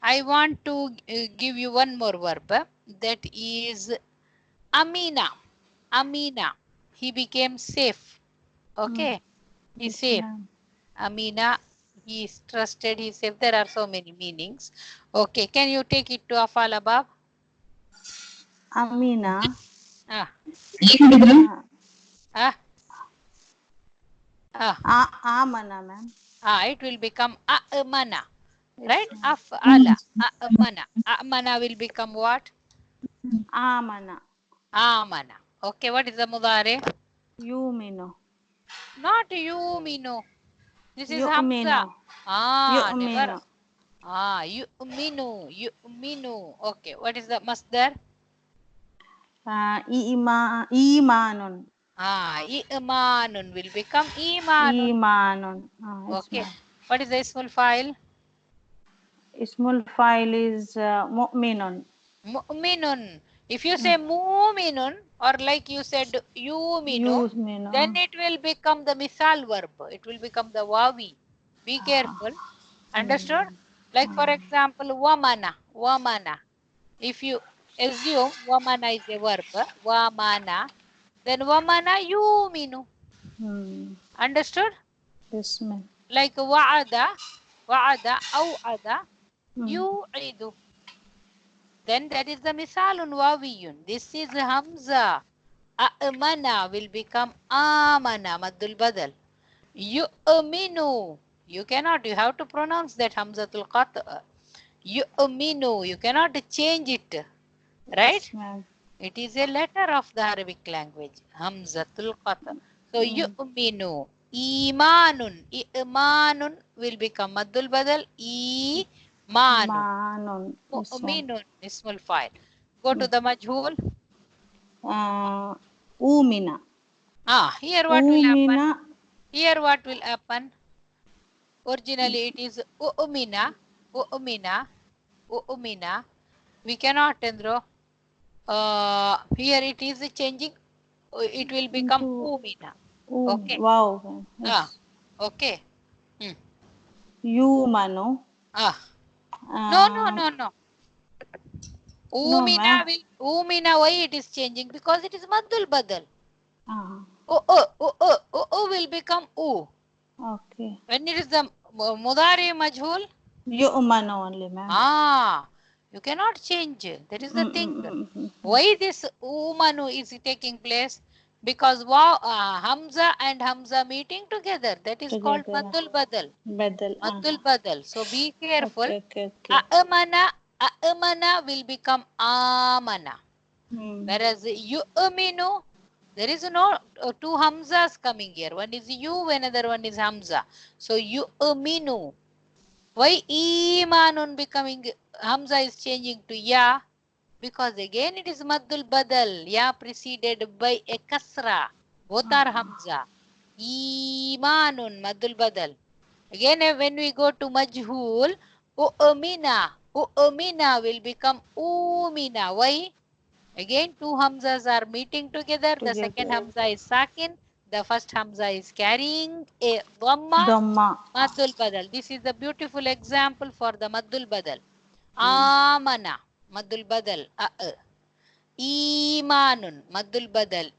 I want to give you one more verb that is amina. Amina. He became safe. Okay. He's Yes, safe. ma'am. Amina, he is trusted, he is safe. There are so many meanings. Okay, can you take it to Afal above? أمينة. Ah, آمنة ma'am. It will become a'mana. Yes, Right? ma'am. Af'ala. A'mana. A'mana will become what? آمنة. Amana. Okay, what is the mudare? يؤمن. Not yuminu. This is يؤمن. Hamza. Never. يؤمن. Yu'minu. Yu'minu. Okay, what is the masdar? إيمان. Imanun will become imanun. إيمان. Yes, Okay. ma'am. What is the ismul file? اسم الفاعل is مؤمن. Mu'minun. If you say mu'minun or like you said yuminu, يؤمن. then it will become the misal verb. It will become the wawi. Be careful. Understood? Like for example, wamana. Wamana. If you assume wamana is a verb, wamana, then wamana yuminu. Understood? Yes, ma'am. Like wa'ada, aw'ada, yu'idu. Then that is the misalun wawiyun. This is Hamza. A'mana will become amana, maddul badal. Yu'minu. You cannot, you have to pronounce that Hamzatul qat'. Yu'minu. You cannot change it. Right? Yes, ma'am. It is a letter of the Arabic language. Hamzatul qat'. So yu'minu. Imanun. Imanun will become maddul badal. Imanun. Mu'minun. Ismul fa'il. Go to the majhul. Umina. Here what will happen? Here what will happen? Originally it is u'mina. U'mina. U'mina. We cannot, Tendro. Here it is changing. It will become umina. Okay. Wow. Yes. Okay. Yumano. No. Umina why it is changing? Because it is maddul badal. Will become u. Okay. When it is the mudari majhul? Yu'mano only, ma'am. You cannot change. That is the thing. Why this umanu is taking place? Because Hamza and Hamza meeting together. That is called maddul badal. Maddul badal. So be careful. Okay. A'mana will become amana. Whereas yu'minu, there is no two Hamzas coming here. One is you, another one is Hamza. So yu'minu. Why imanun becoming Hamza is changing to ya? Because again it is maddul badal. Ya preceded by a kasra. Both are Hamza. Imanun maddul badal. Again when we go to majhul, u'mina will become umina. Why? Again two Hamzas are meeting together. The second Hamza is sakin. The first Hamza is carrying a dhamma. Maddul badal. This is the beautiful example for the maddul badal. Amana. Maddul badal. Imanun. Maddul badal.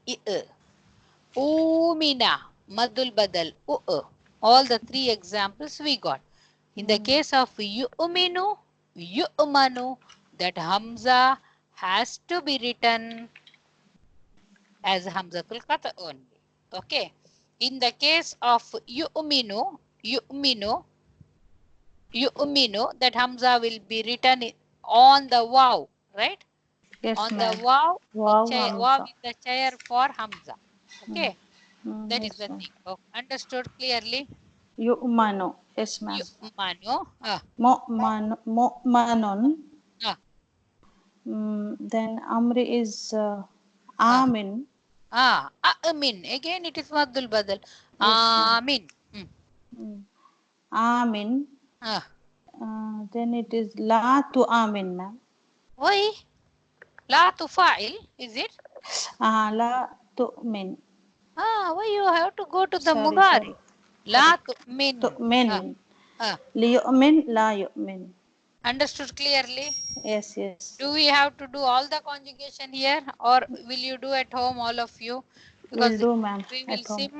Umina. Maddul badal. All the three examples we got. In the case of yu'minu, yu'manu, that Hamza has to be written as Hamzatul qat' only. Okay. In the case of yu'minu, that Hamza will be written on the waw, right? Yes, on ma'am. the waw, Waw is the chair for Hamza. Okay. That yes, is the thing. Understood clearly? Yu'mano. Yes, ma'am. Yu'manu. Mu'manon. Then Amri is Amin. Amin. Again, it is Maddul Badal. Amin. Amin. Then it is La to Amin, ma'am. Why? La to fa'il, is it? La to min. Why you have to go to the Sorry, Mudari? sorry. La to min. To min. Liyu'min, la yu'min. Understood clearly? Yes, yes. Do we have to do all the conjugation here, or will you do at home, all of you? Because Will do, ma'am, we will at home.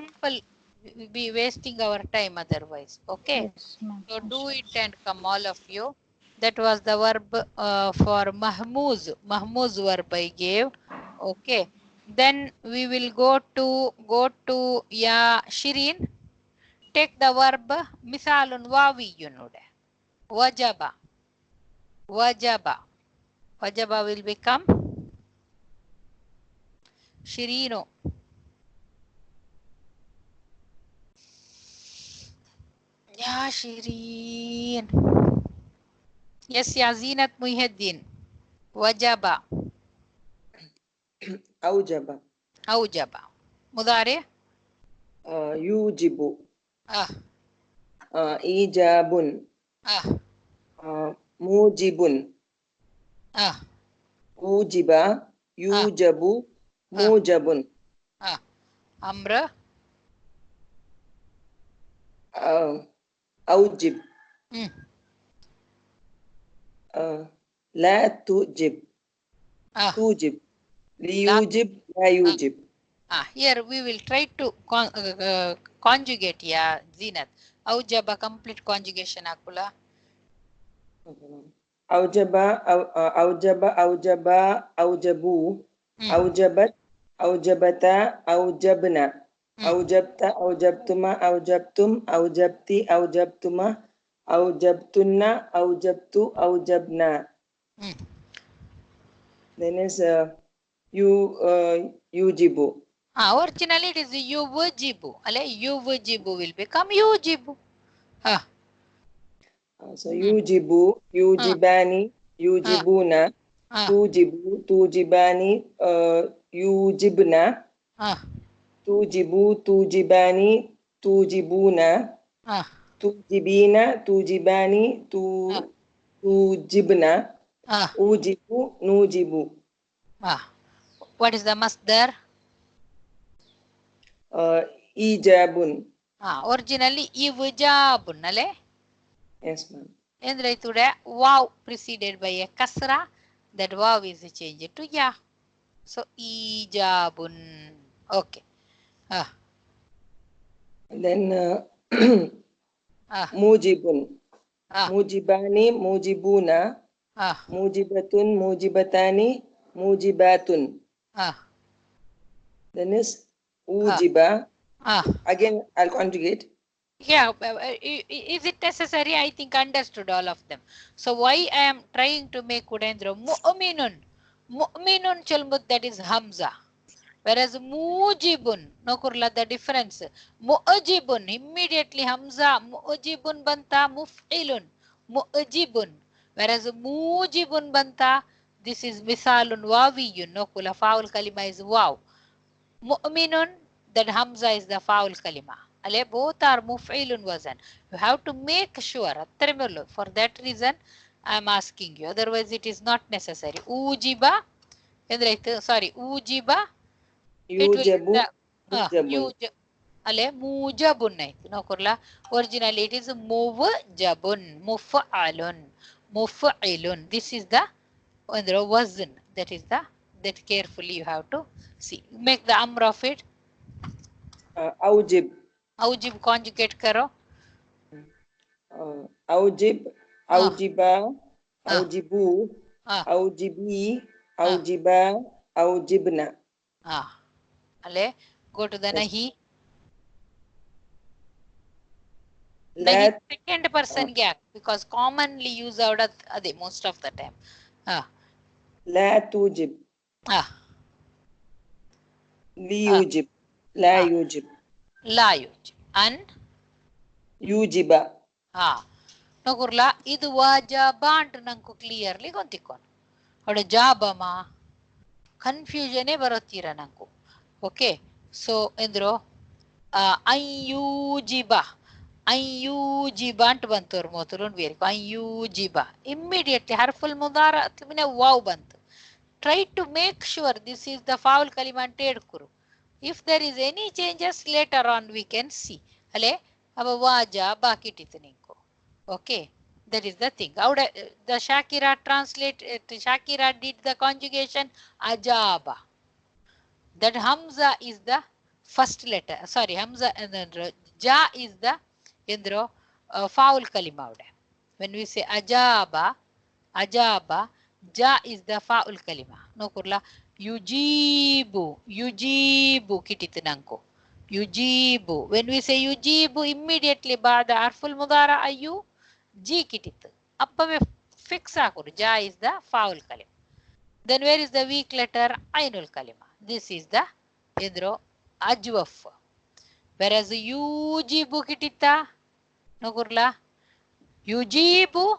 be wasting our time otherwise. Okay? Yes, ma'am. So do it and come, all of you. That was the verb for Mahmuz. Mahmuz verb I gave. Okay. Then we will go to Ya Shireen. Take the verb Misalun Wawiyun. Wajaba. Wajaba. Wajaba will become Shirino. Ya Shireen. Yes, Ya Zinat Muhyiddin. Wajaba. Aujaba. Aujaba. Mudari. Yujibu. Ah. Ijabun. Mujibun. Ujiba. Yujabu. Mujabun. Amra. Aujib. La tujib. Tujib. Liyujib. La yujib. Here we will try to conjugate, ya Zinat. Aujaba complete conjugation akula. Aujaba, aujaba, aujaba, aujabu, aujabat, aujabata, aujabna, aujabta, aujabtuma, aujabtum, aujabti, aujabtuma, aujabtunna, aujabtu, aujabna. Then is yujibu. Originally it is yuwajibu. Yuwajibu will become yujibu. So yujibu, yujibani, yujibuna, tujibu, tujibani, yujibna, tujibu, tujibani, tujibuna, tujibina, tujibani, tujibna, ujibu, nujibu. What is the masdar? Ijabun. Originally ivjabun, ale? Yes, ma'am. And right today, wow preceded by a kasra. That wow is changed to ya. So ijabun. Okay. And then mujibun. Mujibani, mujibuna, mujibatun, mujibatani, mujibatun. Then is ujiba. Again, I'll conjugate. Yeah, is it necessary? I think understood all of them. So why I am trying to make Udendra mu'minun. Mu'minun chalmud, that is Hamza. Whereas mujibun, no kurla the difference. Mu'ajibun, immediately Hamza, mu'ajibun banta muf'ilun. Mu'ajibun. Whereas mujibun banta, this is misalun wawiyun, no kula faul kalima is waw. Mu'minun, that Hamza is the faul kalima. Both are muf'ilun wazan. You have to make sure. For that reason, I am asking you. Otherwise, it is not necessary. Ujiba, sorry, ujiba. Yujabu, mujabun. No kurla. Originally, it is muvjabun, muf'alun, muf'ilun. This is the wazn. That is the, that carefully you have to see. Make the amr of it. Aujib. Aujib conjugate karo. Aujib, aujiba, aujibu, aujibi, aujiba, aujibna. Go to the nahi. Nahi second person gap, because commonly used out of most of the time. La tujib. Li yujib. La yujib. La yujib. And yujiba. No kurla, idu wajaba antu nanku clearly gontikon. Adu jabama. Confusion barotira nanku. Okay. So endro anyujiba. Anyujiba ant bantu or motulun veriko. Anyujiba. Immediately harful mudara atmine wow bantu. Try to make sure this is the foul kalima ante edkuru. If there is any changes later on we can see. Ale ava waja bakitithu ninko. Okay. That is the thing. The Shakira Shakira did the conjugation ajaba. That Hamza is the first letter. Sorry, Hamza and then Ja is the endro foul kalima. When we say ajaba, Ja is the foul kalima. No kurla yujibu kititu nanko. Yujibu. When we say yujibu, immediately ba'da arful mudara ayu G kititu. Appave fix akuru. Ja is the foul kalima. Then where is the weak letter? Ainul kalima. This is the endro ajwaf. Whereas yujibu kitita. No kurla yujibu.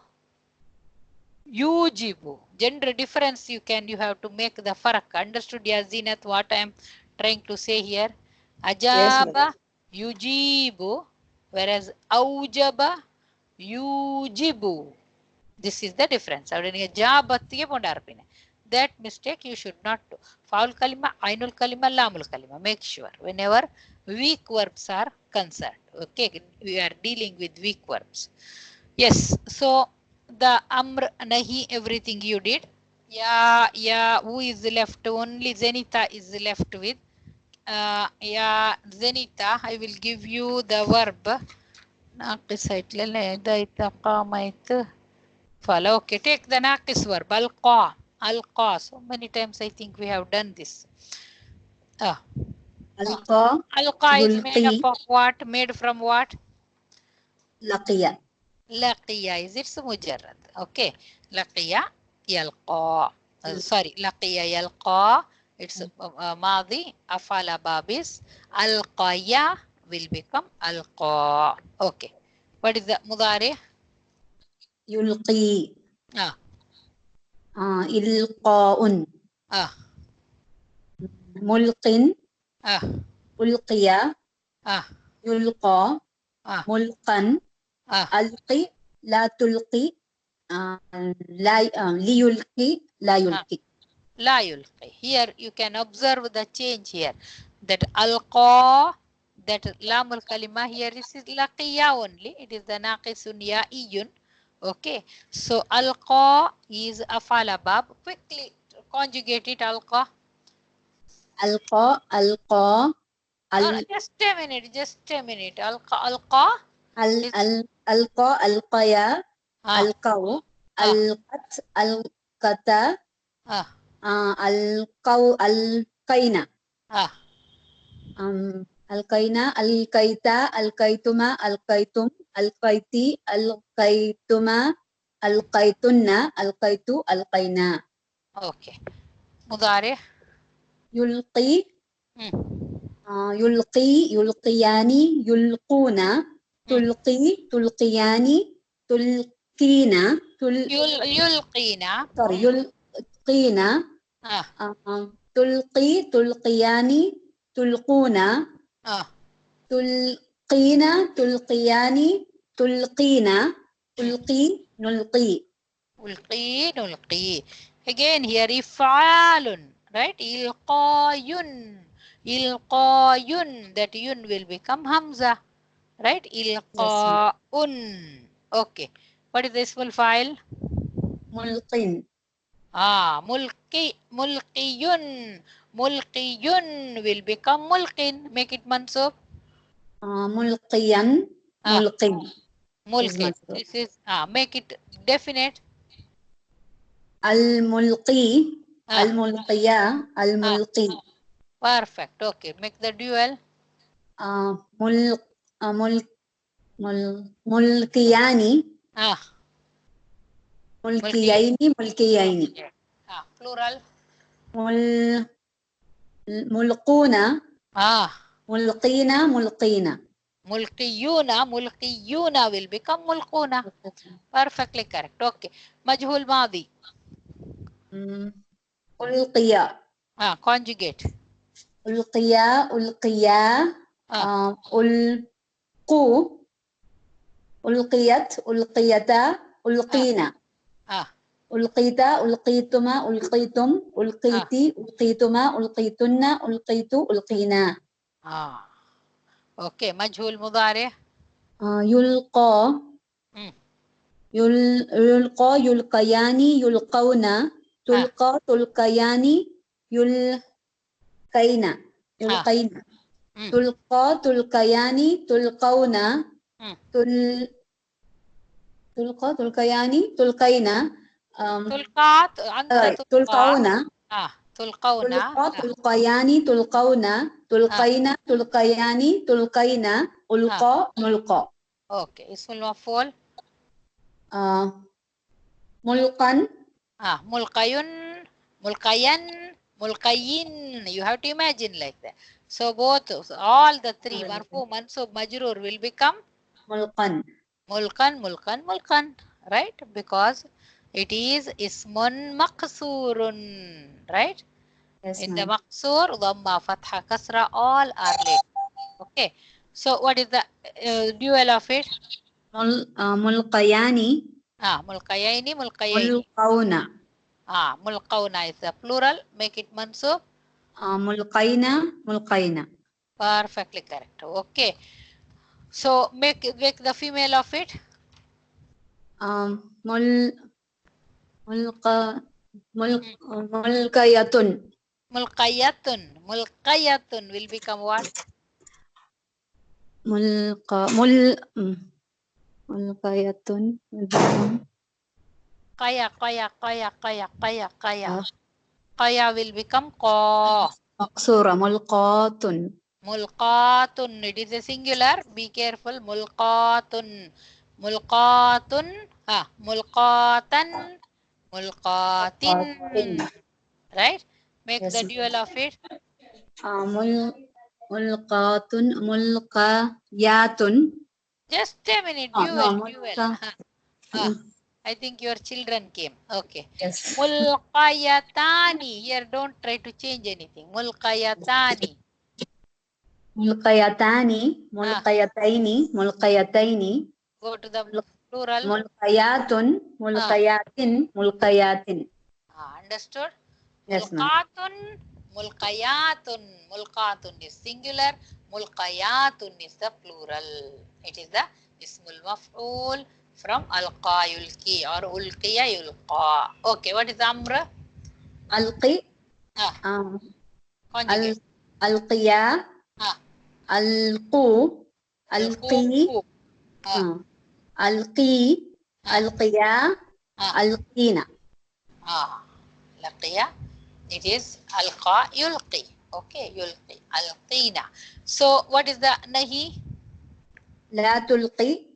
Gender difference you have to make the farak. Understood ya Zinat what I am trying to say here? Ajaba yujibu, whereas aujaba yujibu. This is the difference. That mistake you should not do. Foul kalima, ainul kalima, lamul kalima. Make sure whenever weak verbs are concerned. Okay, we are dealing with weak verbs. Yes, so the amr, nahi, everything you did. Yeah, who is left? Only Zenita is left with. Yeah, Zenita, I will give you the verb. Okay, take the naqis verb. Alqa. So many times I think we have done this. Alqa is made up of what? Made from what? Laqiya. Laqiya is its mujarrad. Okay. Laqiya yalqa. Sorry, laqiya yalqa. It's madi afala babis. Alqaya will become alqa. Okay. What is the mudari? Yulqi. Ilqa'un. Mulqin. Ulqiya. Yulqa. Mulqan. Alqi. La tulqi. Liyulqi. La yulqi. La yulqi. Here you can observe the change here. That alqa, that lamul kalima here is laqiya only. It is the naqisun ya'iyun. Okay. So alqa is afala bab. Quickly conjugate it. Alqa. Alqa. Just a minute. Alqa. Alqa. Alqaya. Alqaw. Alqat. Alqata. Alqayna. Alqayna. Alqaita. Alqaituma. Alqaitum. Alqaiti. Alqaituma. Alqaitunna. Alqaitu. Alqayna. Okay. Mudari. Yulqi. Yulqi. Yulqiyani. Yulquna. Tulqi. Tulqiyani. Tulqina. Yulqina. Sorry. Yulqina. Tulqi. Tulqiyani. Tulquna. Tulqina. Tulqiyani. Tulqina. Tulqi. Nulqi. Nulqi. Again here if'alun. Right? Ilqayun. That yun will become hamza. Right? Ilqa'un. Okay. What is this full file? Mulqin. Mulqiyun. Mulqiyun will become mulqin. Make it mansub. Mulqiyan. Mulqin. Mulqin. This is make it definite. Al-mulqi. Al-mulqiya. Al-mulqi. Perfect. Okay. Make the dual. Mulkiyani. Mulkiyaini. Mulkiyaini. Plural. Mulquna. Mulqina. Mulqina. Mulqiyuna will become mulquna. Perfectly correct. Okay. Majhul madi. Ulqiya. Conjugate. ulqiya, ulqiya, ulqu, ulqiyat, ulqiyata, ulqina. Ulqita, ulqituma, ulqitum, ulqiti, ulqituma, ulqitunna, ulqitu, ulqina. Okay, majhul mudari. Yulqa, yulqa, yulqayani, yulqawna, tulqa, tulqayani, yulqayna, yulqayna. Tulqa, tulqayani, tulqawna, tulqa, tulqayani, tulqayna. Tulqat, anta tulqawna. tulqawna. Tulqa, tulqayani, tulqawna, tulqayna, tulqayani, tulqayna, ulqa, mulqa. Okay, ismul maf'ul. Mulqan. Mulqayun, mulqayan, mulqayin. You have to imagine like that. So both, all the three, marfu, mansub, majroor will become mulqan. Mulkan, mulkan, mulkan. Right? Because it is ismun maqsurun. Right? Yes, in the maqsur, dhamma, fatha, kasra, all are late. Okay. So what is the dual of it? Mulqayani. Mulqayani, mulqayani. Mulqawna. Mulqawna is the plural. Make it mansub. Mulqayna, mulqayna. Perfectly correct. Okay. So make the female of it. Mulqayatun. Mulqayatun. Mulqayatun will become what? Mulqayatun will become Qaya. Qaya will become qa. Maqsura, mulqatun. Mulqatun. It is a singular. Be careful. Mulqatun. Mulqatun. Mulqatan. Mulqatin. Right? Make the dual of it. Mulqatun, mulqayatun. Just a minute. Dual. I think your children came. Okay. Yes. Mulqayatani. Here, don't try to change anything. Mulqayatani. Mulqayatani, mulqayataini, mulqayataini. Go to the plural. Mulqayatun, mulqayatin, mulqayatin. Understood? Yes, ma'am. Mulqatun, mulqayatun. Mulqatun is singular. Mulqayatun is the plural. It is the ismul maf'ul from alqa yulqi or ulqiya yulqa. Okay, what is amr? Alqi. Alqiya. Alqu. Alqi. Alqi. Alqiya. Alqina. Laqiya. It is alqa yulqi. Okay, yulqi. Alqina. So what is the nahi? La tulqi.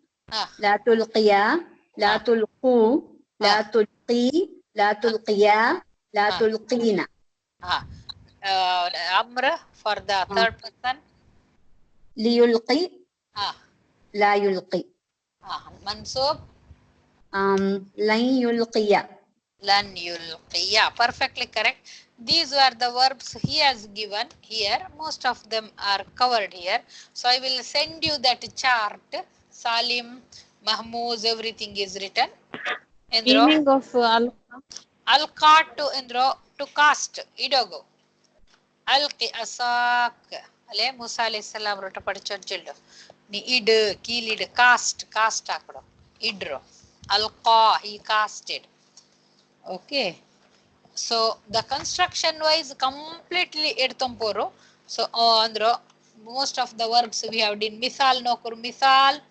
La tulqiya. La tulqu. La tulqi. La tulqiya. La tulqina. Amr for the third person. Liyulqi. La yulqi. Mansub. Lan yulqiya. Lan yulqiya. Perfectly correct. These were the verbs he has given here. Most of them are covered here. So I will send you that chart. Salim, Mahmouz, everything is written. Meaning of alqa to cast. Idogo. Alqi asak. Ale Musa alayhi salam rota padichojillo. Ni id kilid cast akro. Idro. Alqa, he casted. Okay. So the construction wise completely edtomporo. So andro most of the verbs we have done. Misal nokur misal,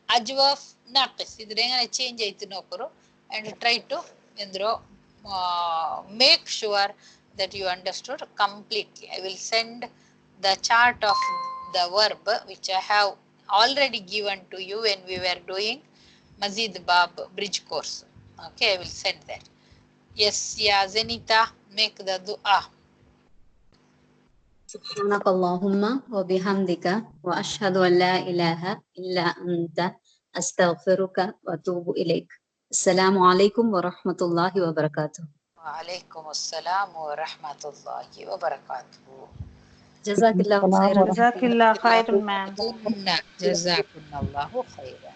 ajwaf naqis. Idrenga change aitu nokuru and try to andro make sure that you understood completely. I will send the chart of the verb which I have already given to you when we were doing Mazid Bab bridge course. Okay, I will send that. Yes, yeah, Zenita, make the dua. سبحانك اللهم وبحمدك وأشهد أن لا إله إلا أنت أستغفرك وأتوب إليك. السلام عليكم ورحمة الله وبركاته. وعليكم السلام ورحمة الله وبركاته. Jazakallah khairan. Jazakallah khairan, ma'am. جزاكم الله خيرا.